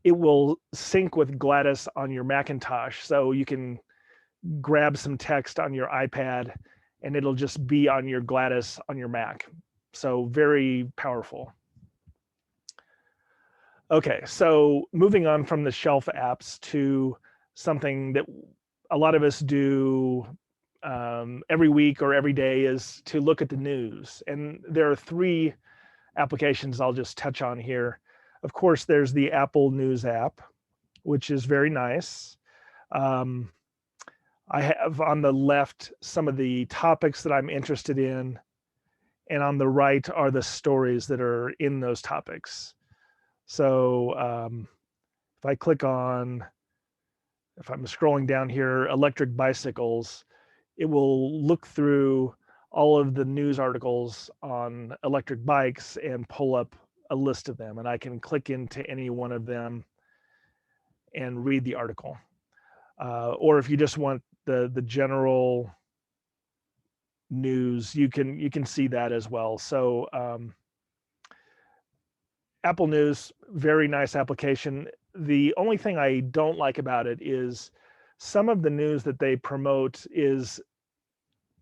A: it will sync with Gladys on your Macintosh. So you can grab some text on your iPad and it'll just be on your Gladys on your Mac. So very powerful. Okay, so moving on from the shelf apps to something that a lot of us do every week or every day is to look at the news. And there are 3 applications I'll just touch on here. Of course, there's the Apple News app, which is very nice. I have on the left some of the topics that I'm interested in, and on the right are the stories that are in those topics. So if I click on, if I'm scrolling down here, electric bicycles, it will look through all of the news articles on electric bikes and pull up a list of them. And I can click into any one of them and read the article. Or if you just want the general news, you can see that as well. So Apple News, very nice application. The only thing I don't like about it is some of the news that they promote is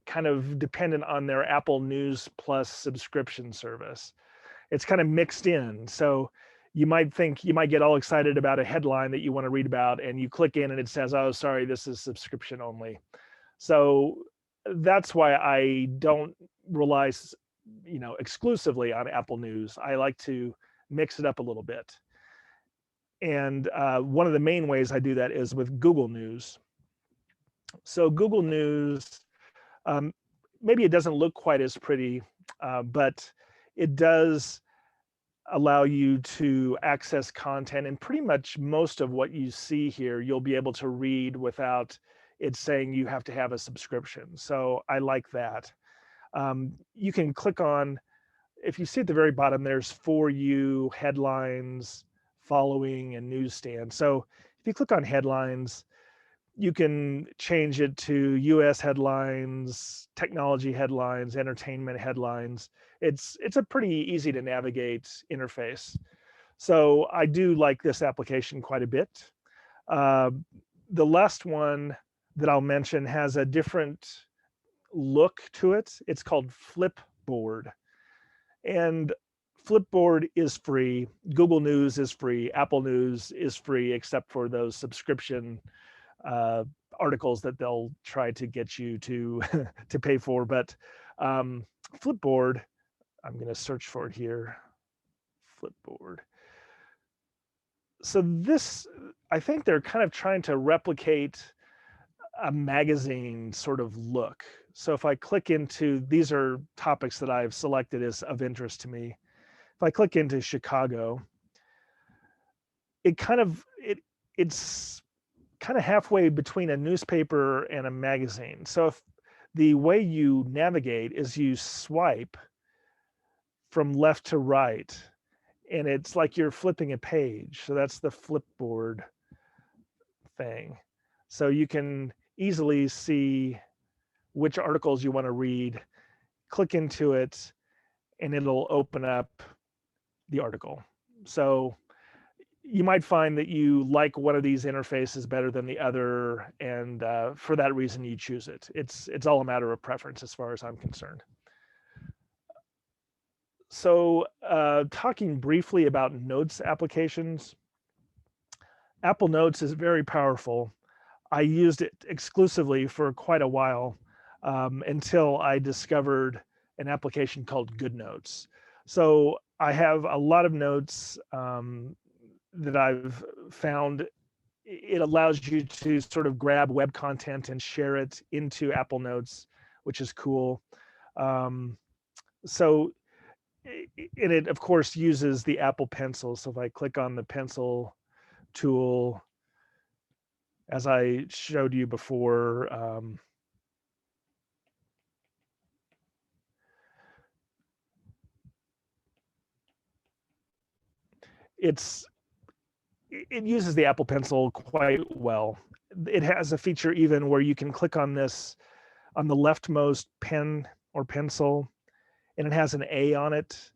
A: kind of dependent on their Apple News Plus subscription service. It's kind of mixed in. So you might get all excited about a headline that you want to read about, and you click in and it says, oh, sorry, this is subscription only. So that's why I don't rely, exclusively on Apple News. I like to mix it up a little bit. And one of the main ways I do that is with Google News. So Google News, maybe it doesn't look quite as pretty, but it does allow you to access content, and pretty much most of what you see here, you'll be able to read without it saying you have to have a subscription. So I like that. You can click on, if you see at the very bottom, there's For You, headlines, following, and newsstand. So if you click on headlines, you can change it to US headlines, technology headlines, entertainment headlines. It's a pretty easy to navigate interface. So I do like this application quite a bit. The last one that I'll mention has a different look to it. It's called Flipboard. And Flipboard is free. Google News is free. Apple News is free, except for those subscription articles that they'll try to get you to to pay for. But Flipboard, I'm going to search for it here. Flipboard. So this, I think they're kind of trying to replicate a magazine sort of look. So if I click into, these are topics that I've selected as of interest to me. If I click into Chicago, it's kind of halfway between a newspaper and a magazine. So if the way you navigate is you swipe from left to right, and it's like you're flipping a page. So that's the Flipboard thing. So you can easily see which articles you want to read, click into it, and it'll open up the article. So you might find that you like one of these interfaces better than the other, and for that reason you choose it. It's all a matter of preference as far as I'm concerned. So talking briefly about Notes applications, Apple Notes is very powerful. I used it exclusively for quite a while until I discovered an application called GoodNotes. So I have a lot of notes that I've found. It allows you to sort of grab web content and share it into Apple Notes, which is cool. So and it of course uses the Apple Pencil. So if I click on the pencil tool, as I showed you before, it uses the Apple Pencil quite well. It has a feature even where you can click on this on the leftmost pen or pencil, and it has an A on it.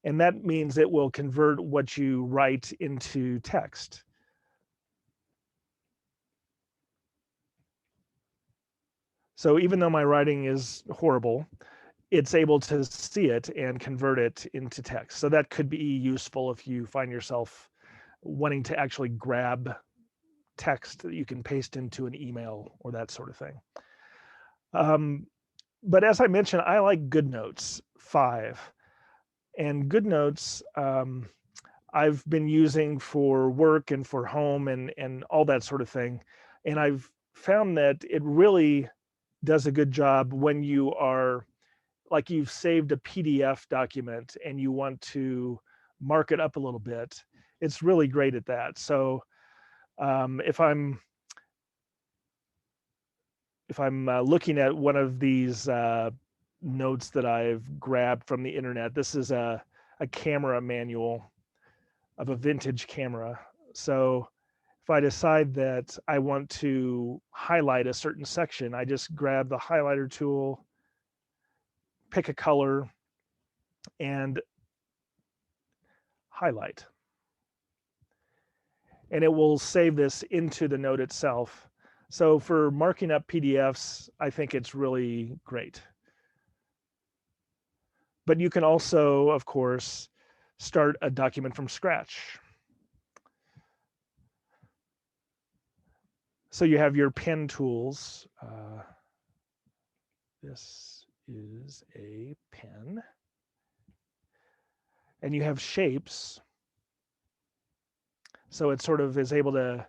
A: And that means it will convert what you write into text. So even though my writing is horrible, it's able to see it and convert it into text. So that could be useful if you find yourself wanting to actually grab text that you can paste into an email or that sort of thing. But as I mentioned, I like GoodNotes 5. And GoodNotes, I've been using for work and for home and all that sort of thing. And I've found that it really does a good job when you are, like, you've saved a PDF document and you want to mark it up a little bit. It's really great at that. So if I'm looking at one of these notes that I've grabbed from the internet, this is a camera manual of a vintage camera. So if I decide that I want to highlight a certain section, I just grab the highlighter tool, pick a color, and highlight. And it will save this into the note itself. So for marking up PDFs, I think it's really great. But you can also, of course, start a document from scratch. So you have your pen tools. This is a pen. And you have shapes. So it sort of is able to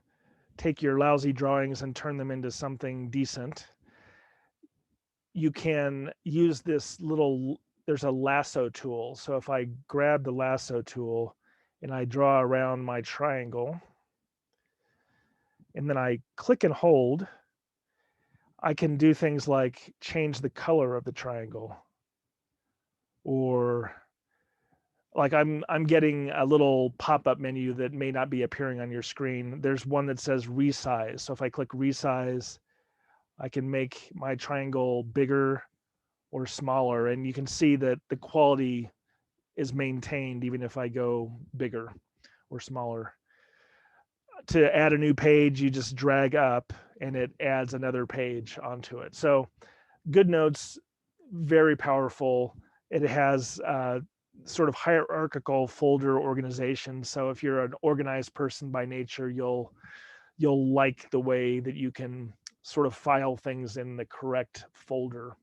A: take your lousy drawings and turn them into something decent. You can use this little, there's a lasso tool. So if I grab the lasso tool and I draw around my triangle, and then I click and hold, I can do things like change the color of the triangle, or like I'm getting a little pop-up menu that may not be appearing on your screen. There's one that says resize. So if I click resize, I can make my triangle bigger or smaller, and you can see that the quality is maintained even if I go bigger or smaller. To add a new page, you just drag up and it adds another page onto it. So GoodNotes, very powerful. It has sort of hierarchical folder organization. So if you're an organized person by nature, you'll like the way that you can sort of file things in the correct folder.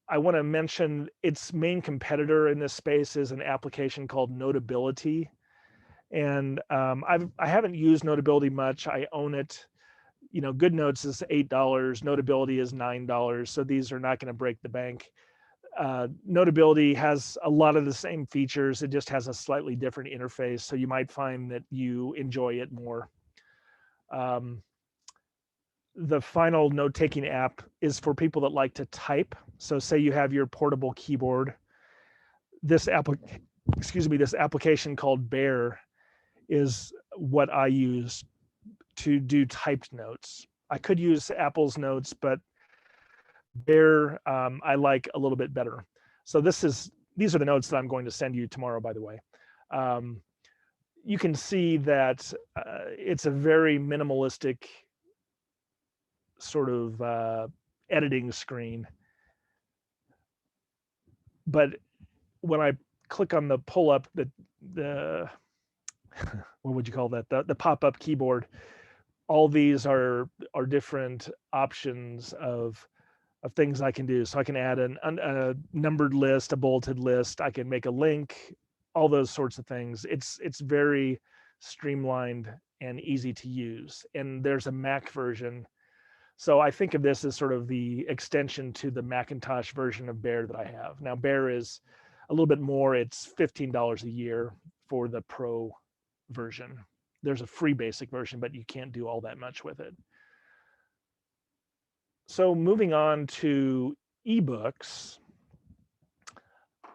A: I want to mention its main competitor in this space is an application called Notability. And I haven't used Notability much. I own it. You know, GoodNotes is $8. Notability is $9. So these are not going to break the bank. Notability has a lot of the same features. It just has a slightly different interface. So you might find that you enjoy it more. The final note-taking app is for people that like to type. So say you have your portable keyboard. This application called Bear is what I use to do typed notes. I could use Apple's notes, but Bear I like a little bit better. So these are the notes that I'm going to send you tomorrow, by the way. You can see that it's a very minimalistic sort of editing screen. But when I click on the pull up, the what would you call that? The pop-up keyboard, all these are different options of things I can do. So I can add a numbered list, a bulleted list. I can make a link, all those sorts of things. It's very streamlined and easy to use. And there's a Mac version. So I think of this as sort of the extension to the Macintosh version of Bear that I have. Now Bear is a little bit more. It's $15 a year for the Pro version. There's a free basic version, but you can't do all that much with it. So moving on to ebooks,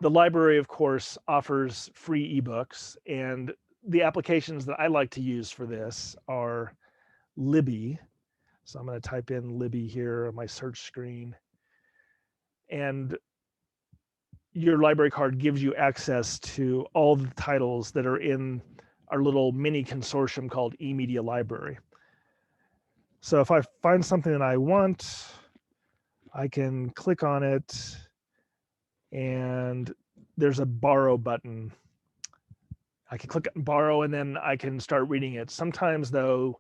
A: the library, of course, offers free ebooks, and the applications that I like to use for this are Libby. So I'm going to type in Libby here on my search screen, and your library card gives you access to all the titles that are in our little mini consortium called eMedia Library. So if I find something that I want, I can click on it and there's a borrow button. I can click on borrow and then I can start reading it. Sometimes though,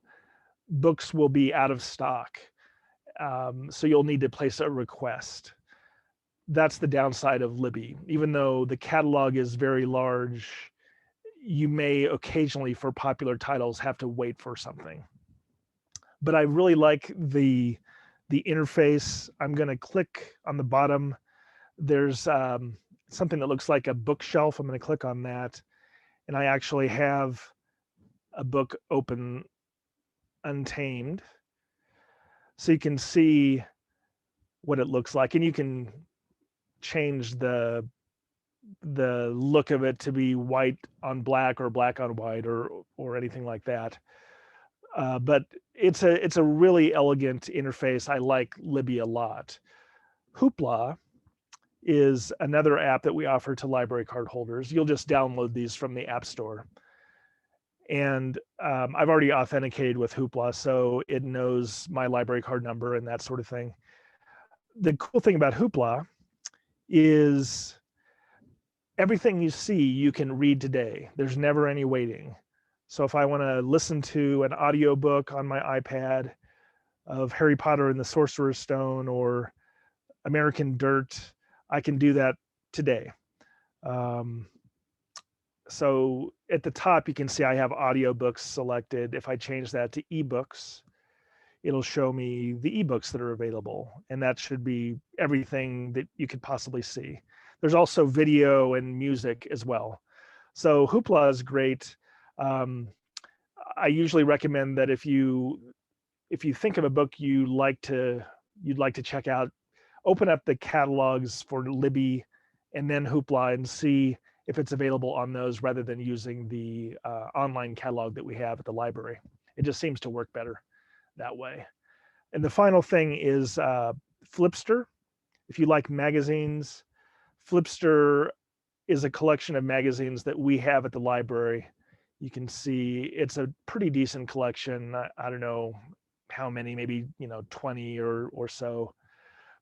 A: books will be out of stock. So you'll need to place a request. That's the downside of Libby. Even though the catalog is very large, you may occasionally for popular titles have to wait for something. But I really like the interface. I'm going to click on the bottom. There's something that looks like a bookshelf. I'm going to click on that. And I actually have a book open, Untamed. So you can see what it looks like. And you can change the look of it to be white on black or black on white or anything like that. But it's a really elegant interface. I like Libby a lot. Hoopla is another app that we offer to library card holders. You'll just download these from the App Store. And I've already authenticated with Hoopla, so it knows my library card number and that sort of thing. The cool thing about Hoopla is everything you see, you can read today. There's never any waiting. So if I want to listen to an audiobook on my iPad of Harry Potter and the Sorcerer's Stone or American Dirt, I can do that today. So at the top, you can see I have audiobooks selected. If I change that to ebooks, it'll show me the ebooks that are available. And that should be everything that you could possibly see. There's also video and music as well. So Hoopla is great. I usually recommend that if you think of a book you'd like to check out, open up the catalogs for Libby and then Hoopla and see if it's available on those rather than using the online catalog that we have at the library. It just seems to work better that way. And the final thing is Flipster. If you like magazines, Flipster is a collection of magazines that we have at the library. You can see it's a pretty decent collection. I don't know how many, maybe 20 or so.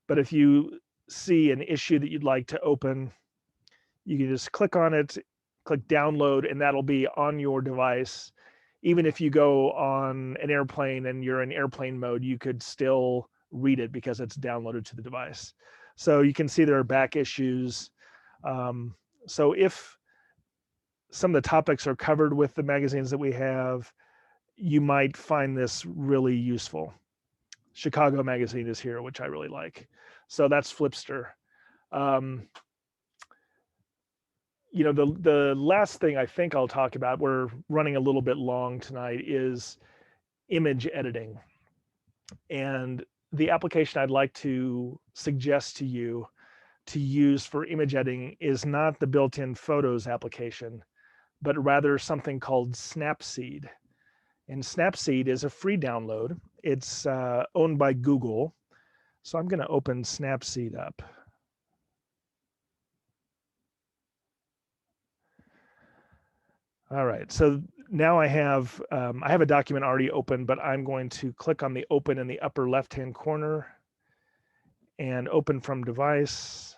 A: But if you see an issue that you'd like to open, you can just click on it, click download, and that'll be on your device. Even if you go on an airplane and you're in airplane mode, you could still read it because it's downloaded to the device. So you can see there are back issues. So if some of the topics are covered with the magazines that we have, you might find this really useful. Chicago Magazine is here, which I really like. So that's Flipster. The last thing I think I'll talk about, we're running a little bit long tonight, is image editing. And the application I'd like to suggest to you to use for image editing is not the built-in Photos application, but rather something called Snapseed. And Snapseed is a free download. It's owned by Google. So I'm going to open Snapseed up. All right, so now I have a document already open, but I'm going to click on the open in the upper left-hand corner and open from device.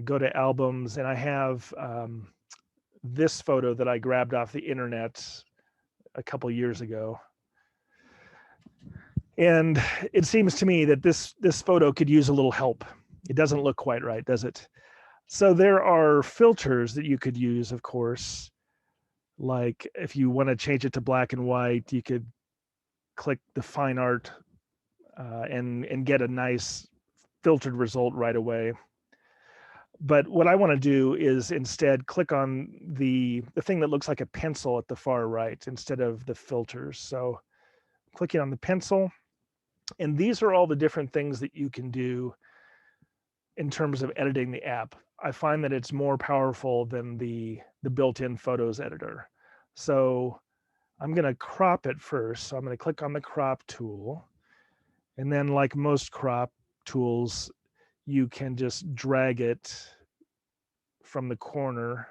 A: Go to albums, and I have this photo that I grabbed off the internet a couple years ago. And it seems to me that this photo could use a little help. It doesn't look quite right, does it? So there are filters that you could use, of course. Like if you want to change it to black and white, you could click the fine art and get a nice filtered result right away. But what I want to do is instead click on the thing that looks like a pencil at the far right instead of the filters. So clicking on the pencil, and these are all the different things that you can do in terms of editing the app. I find that it's more powerful than the built-in Photos editor. So I'm going to crop it first. So I'm going to click on the crop tool. And then like most crop tools, you can just drag it from the corner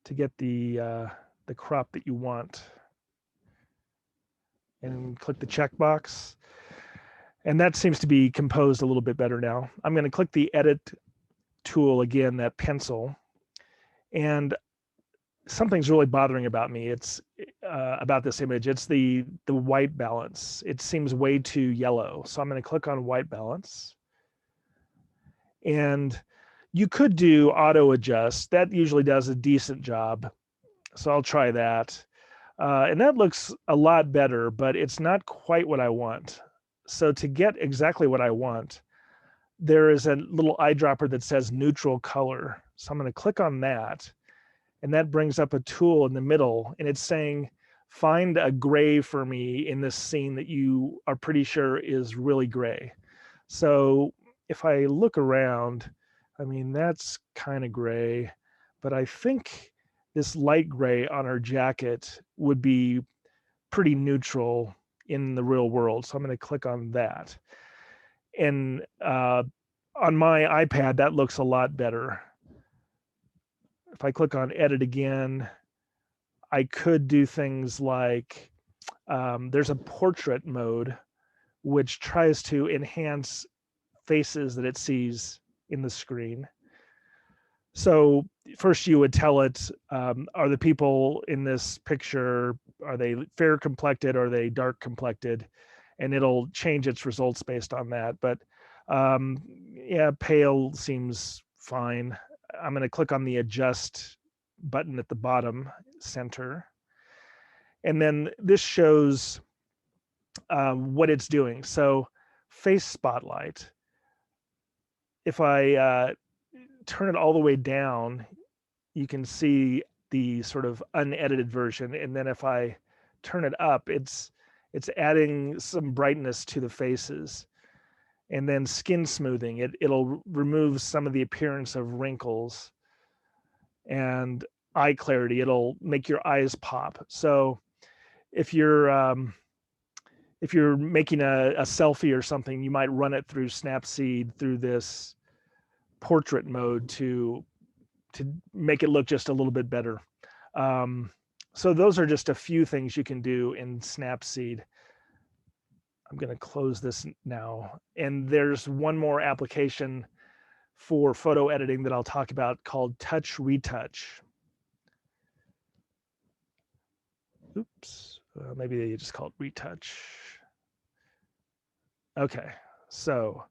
A: to get the crop that you want. and click the checkbox. And that seems to be composed a little bit better now. I'm going to click the edit tool again, that pencil, and something's really bothering about me. It's about this image. It's the white balance. It seems way too yellow. So I'm going to click on white balance. And you could do auto adjust. That usually does a decent job. So I'll try that. And that looks a lot better, but it's not quite what I want. So to get exactly what I want, there is a little eyedropper that says neutral color. So I'm going to click on that. And that brings up a tool in the middle, and it's saying, find a gray for me in this scene that you are pretty sure is really gray. So if I look around, I mean, that's kind of gray, but I think this light gray on her jacket would be pretty neutral in the real world. So I'm going to click on that. And on my iPad, that looks a lot better. If I click on edit again, I could do things like there's a portrait mode, which tries to enhance faces that it sees in the screen. So first you would tell it, are the people in this picture, are they fair complected, or are they dark complected? And it'll change its results based on that. But yeah, pale seems fine. I'm going to click on the adjust button at the bottom center. And then this shows what it's doing. So face spotlight, if I turn it all the way down, you can see the sort of unedited version. And then if I turn it up, it's adding some brightness to the faces. And then skin smoothing, it'll remove some of the appearance of wrinkles. And eye clarity, it'll make your eyes pop. So if you're making a selfie or something, you might run it through Snapseed through this portrait mode to make it look just a little bit better. So those are just a few things you can do in Snapseed. I'm going to close this now. And there's one more application for photo editing that I'll talk about called Touch Retouch. Oops, maybe they just call it Retouch. Okay, so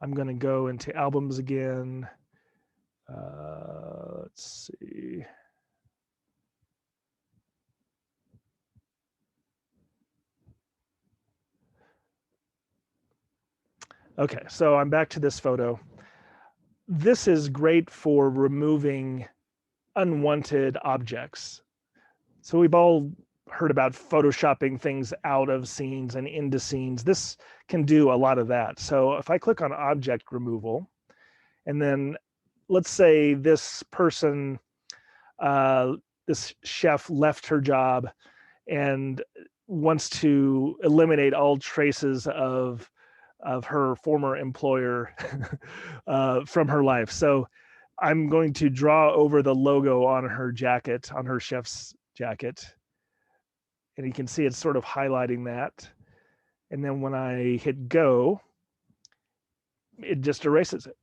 A: I'm going to go into albums again. Let's see. Okay, so I'm back to this photo. This is great for removing unwanted objects. So we've all heard about photoshopping things out of scenes and into scenes. This can do a lot of that. So if I click on object removal, and then let's say this person, this chef left her job and wants to eliminate all traces of her former employer from her life. So I'm going to draw over the logo on her jacket, on her chef's jacket. And you can see it's sort of highlighting that. And then when I hit go, it just erases it.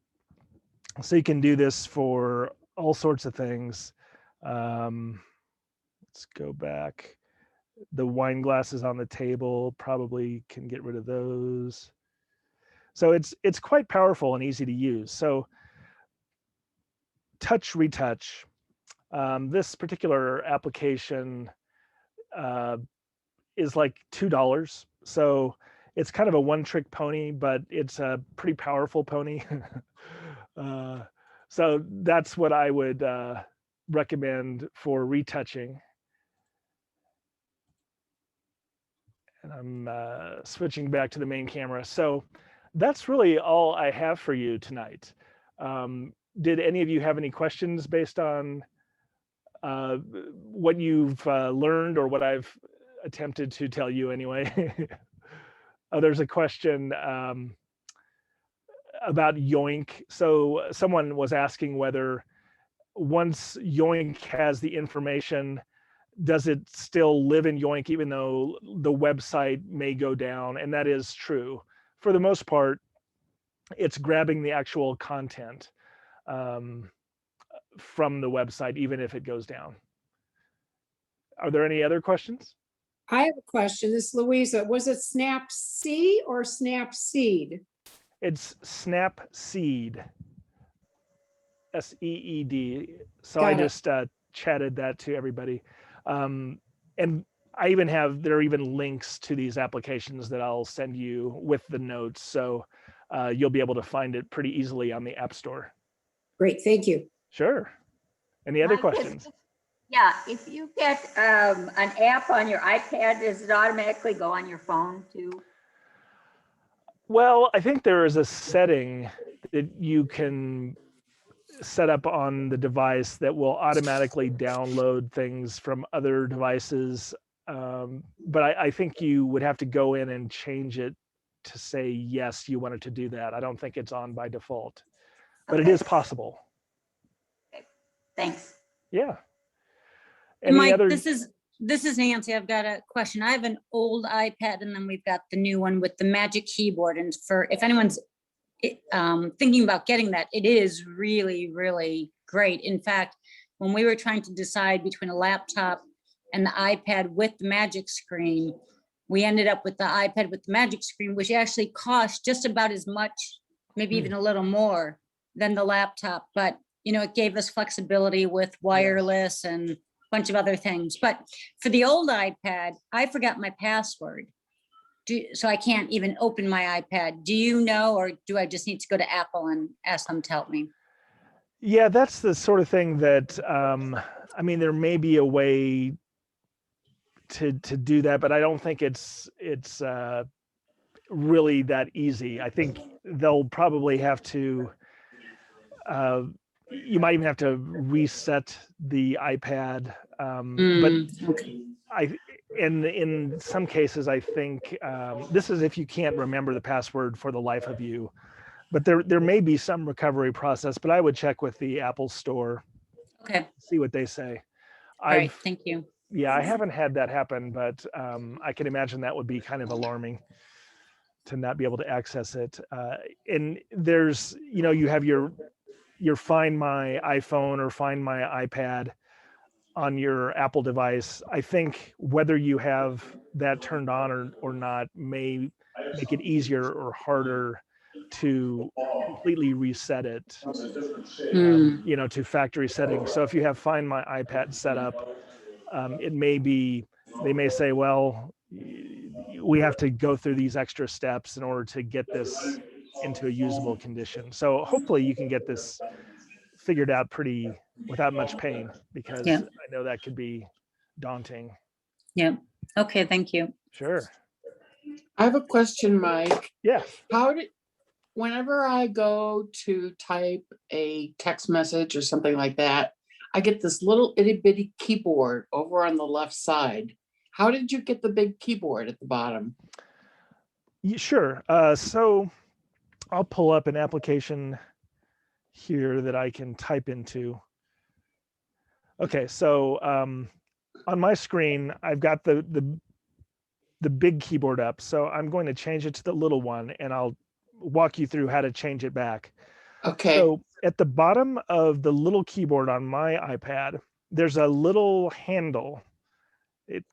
A: So you can do this for all sorts of things. Let's go back. The wine glasses on the table, probably can get rid of those. So it's quite powerful and easy to use. So Touch Retouch, this particular application is like $2. So it's kind of a one-trick pony, but it's a pretty powerful pony. So that's what I would recommend for retouching. And I'm switching back to the main camera. So that's really all I have for you tonight. Did any of you have any questions based on what you've learned or what I've attempted to tell you anyway? Oh, there's a question about Yoink. So someone was asking whether once Yoink has the information does it still live in Yoink even though the website may go down? And that is true. For the most part, it's grabbing the actual content from the website, even if it goes down. Are there any other questions?
C: I have a question. This is Louisa. Was it Snapseed or Snapseed?
A: It's Snapseed, SEED. So
C: Got
A: I
C: it.
A: just chatted that to everybody. And I even there are even links to these applications that I'll send you with the notes. So you'll be able to find it pretty easily on the App Store.
C: Great, thank you.
A: Sure. Any other
B: Mike,
A: questions?
B: Yeah, if you get an app on your iPad, does it automatically go on your phone too?
A: Well, I think there is a setting that you can set up on the device that will automatically download things from other devices. But I think you would have to go in and change it to say, yes, you wanted to do that. I don't think it's on by default, but it
B: Okay.
A: is possible.
B: Okay. Thanks.
A: Yeah.
D: And
A: Any
D: Mike,
A: other?
D: this is Nancy. I've got a question. I have an old iPad, and then we've got the new one with the Magic Keyboard. And for if anyone's thinking about getting that, it is really, really great. In fact, when we were trying to decide between a laptop and the iPad with the Magic screen, we ended up with the iPad with the Magic screen, which actually costs just about as much, maybe even a little more than the laptop. But you know, it gave us flexibility with wireless and a bunch of other things. But for the old iPad, I forgot my password. So I can't even open my iPad. Do you know, or do I just need to go to Apple and ask them to help me?
A: Yeah, that's the sort of thing that, I mean, there may be a way to do that, but I don't think it's really that easy. I think they'll probably have to, you might even have to reset the iPad. But
D: Okay.
A: in some cases, I think this is if you can't remember the password for the life of you, but there may be some recovery process, but I would check with the Apple Store,
D: Okay.
A: see what they say.
D: All right. Thank you.
A: Yeah, I haven't had that happen, but I can imagine that would be kind of alarming to not be able to access it. And there's, you know, you have your Find My iPhone or Find My iPad on your Apple device. I think whether you have that turned on or not may make it easier or harder to completely reset it, you know, to factory settings. So if you have Find My iPad set up, it may be, they may say, well, we have to go through these extra steps in order to get this into a usable condition. So hopefully you can get this figured out without much pain, because
D: Yeah.
A: I know that could be daunting.
D: Yeah. Okay. Thank you.
A: Sure.
E: I have a question, Mike.
A: Yeah.
E: Whenever I go to type a text message or something like that, I get this little itty bitty keyboard over on the left side. How did you get the big keyboard at the bottom?
A: Sure. So I'll pull up an application here that I can type into. Okay, so on my screen, I've got the big keyboard up. So I'm going to change it to the little one, and I'll walk you through how to change it back.
E: Okay.
A: So at the bottom of the little keyboard on my iPad, there's a little handle. It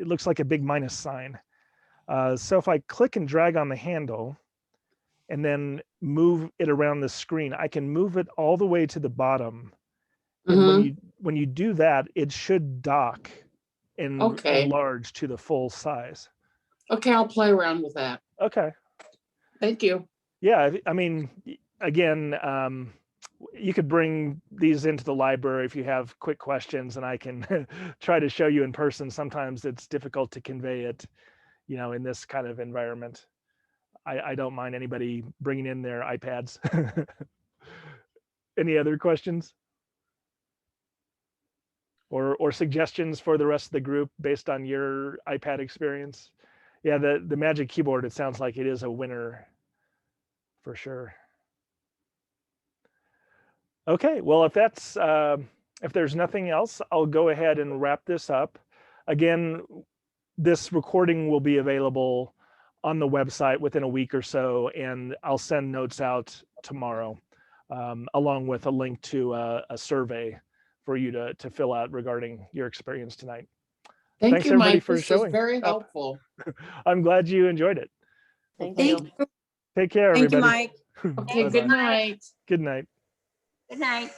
A: looks like a big minus sign. So if I click and drag on the handle and then move it around the screen, I can move it all the way to the bottom. And when you do that, it should dock and enlarge to the full size.
E: Okay, I'll play around with that.
A: Okay.
E: Thank you.
A: Yeah, I mean, again, you could bring these into the library if you have quick questions, and I can try to show you in person. Sometimes it's difficult to convey it, you know, in this kind of environment. I don't mind anybody bringing in their iPads. Any other questions? Or suggestions for the rest of the group based on your iPad experience? Yeah, the Magic Keyboard, it sounds like it is a winner for sure. Okay, well, if that's if there's nothing else, I'll go ahead and wrap this up. Again, this recording will be available on the website within a week or so, and I'll send notes out tomorrow, along with a link to a survey for you to fill out regarding your experience tonight.
E: Thank
A: Thanks,
E: you,
A: everybody,
E: Mike.
A: for
E: This was
A: showing.
E: very
A: Oh.
E: helpful.
A: I'm glad you enjoyed it.
F: Thank
E: Thank
F: you.
D: you.
A: Take care,
D: Thank you,
A: everybody.
D: Mike.
E: Okay, good
A: Bye-bye.
E: night.
A: Good night.
B: Good night.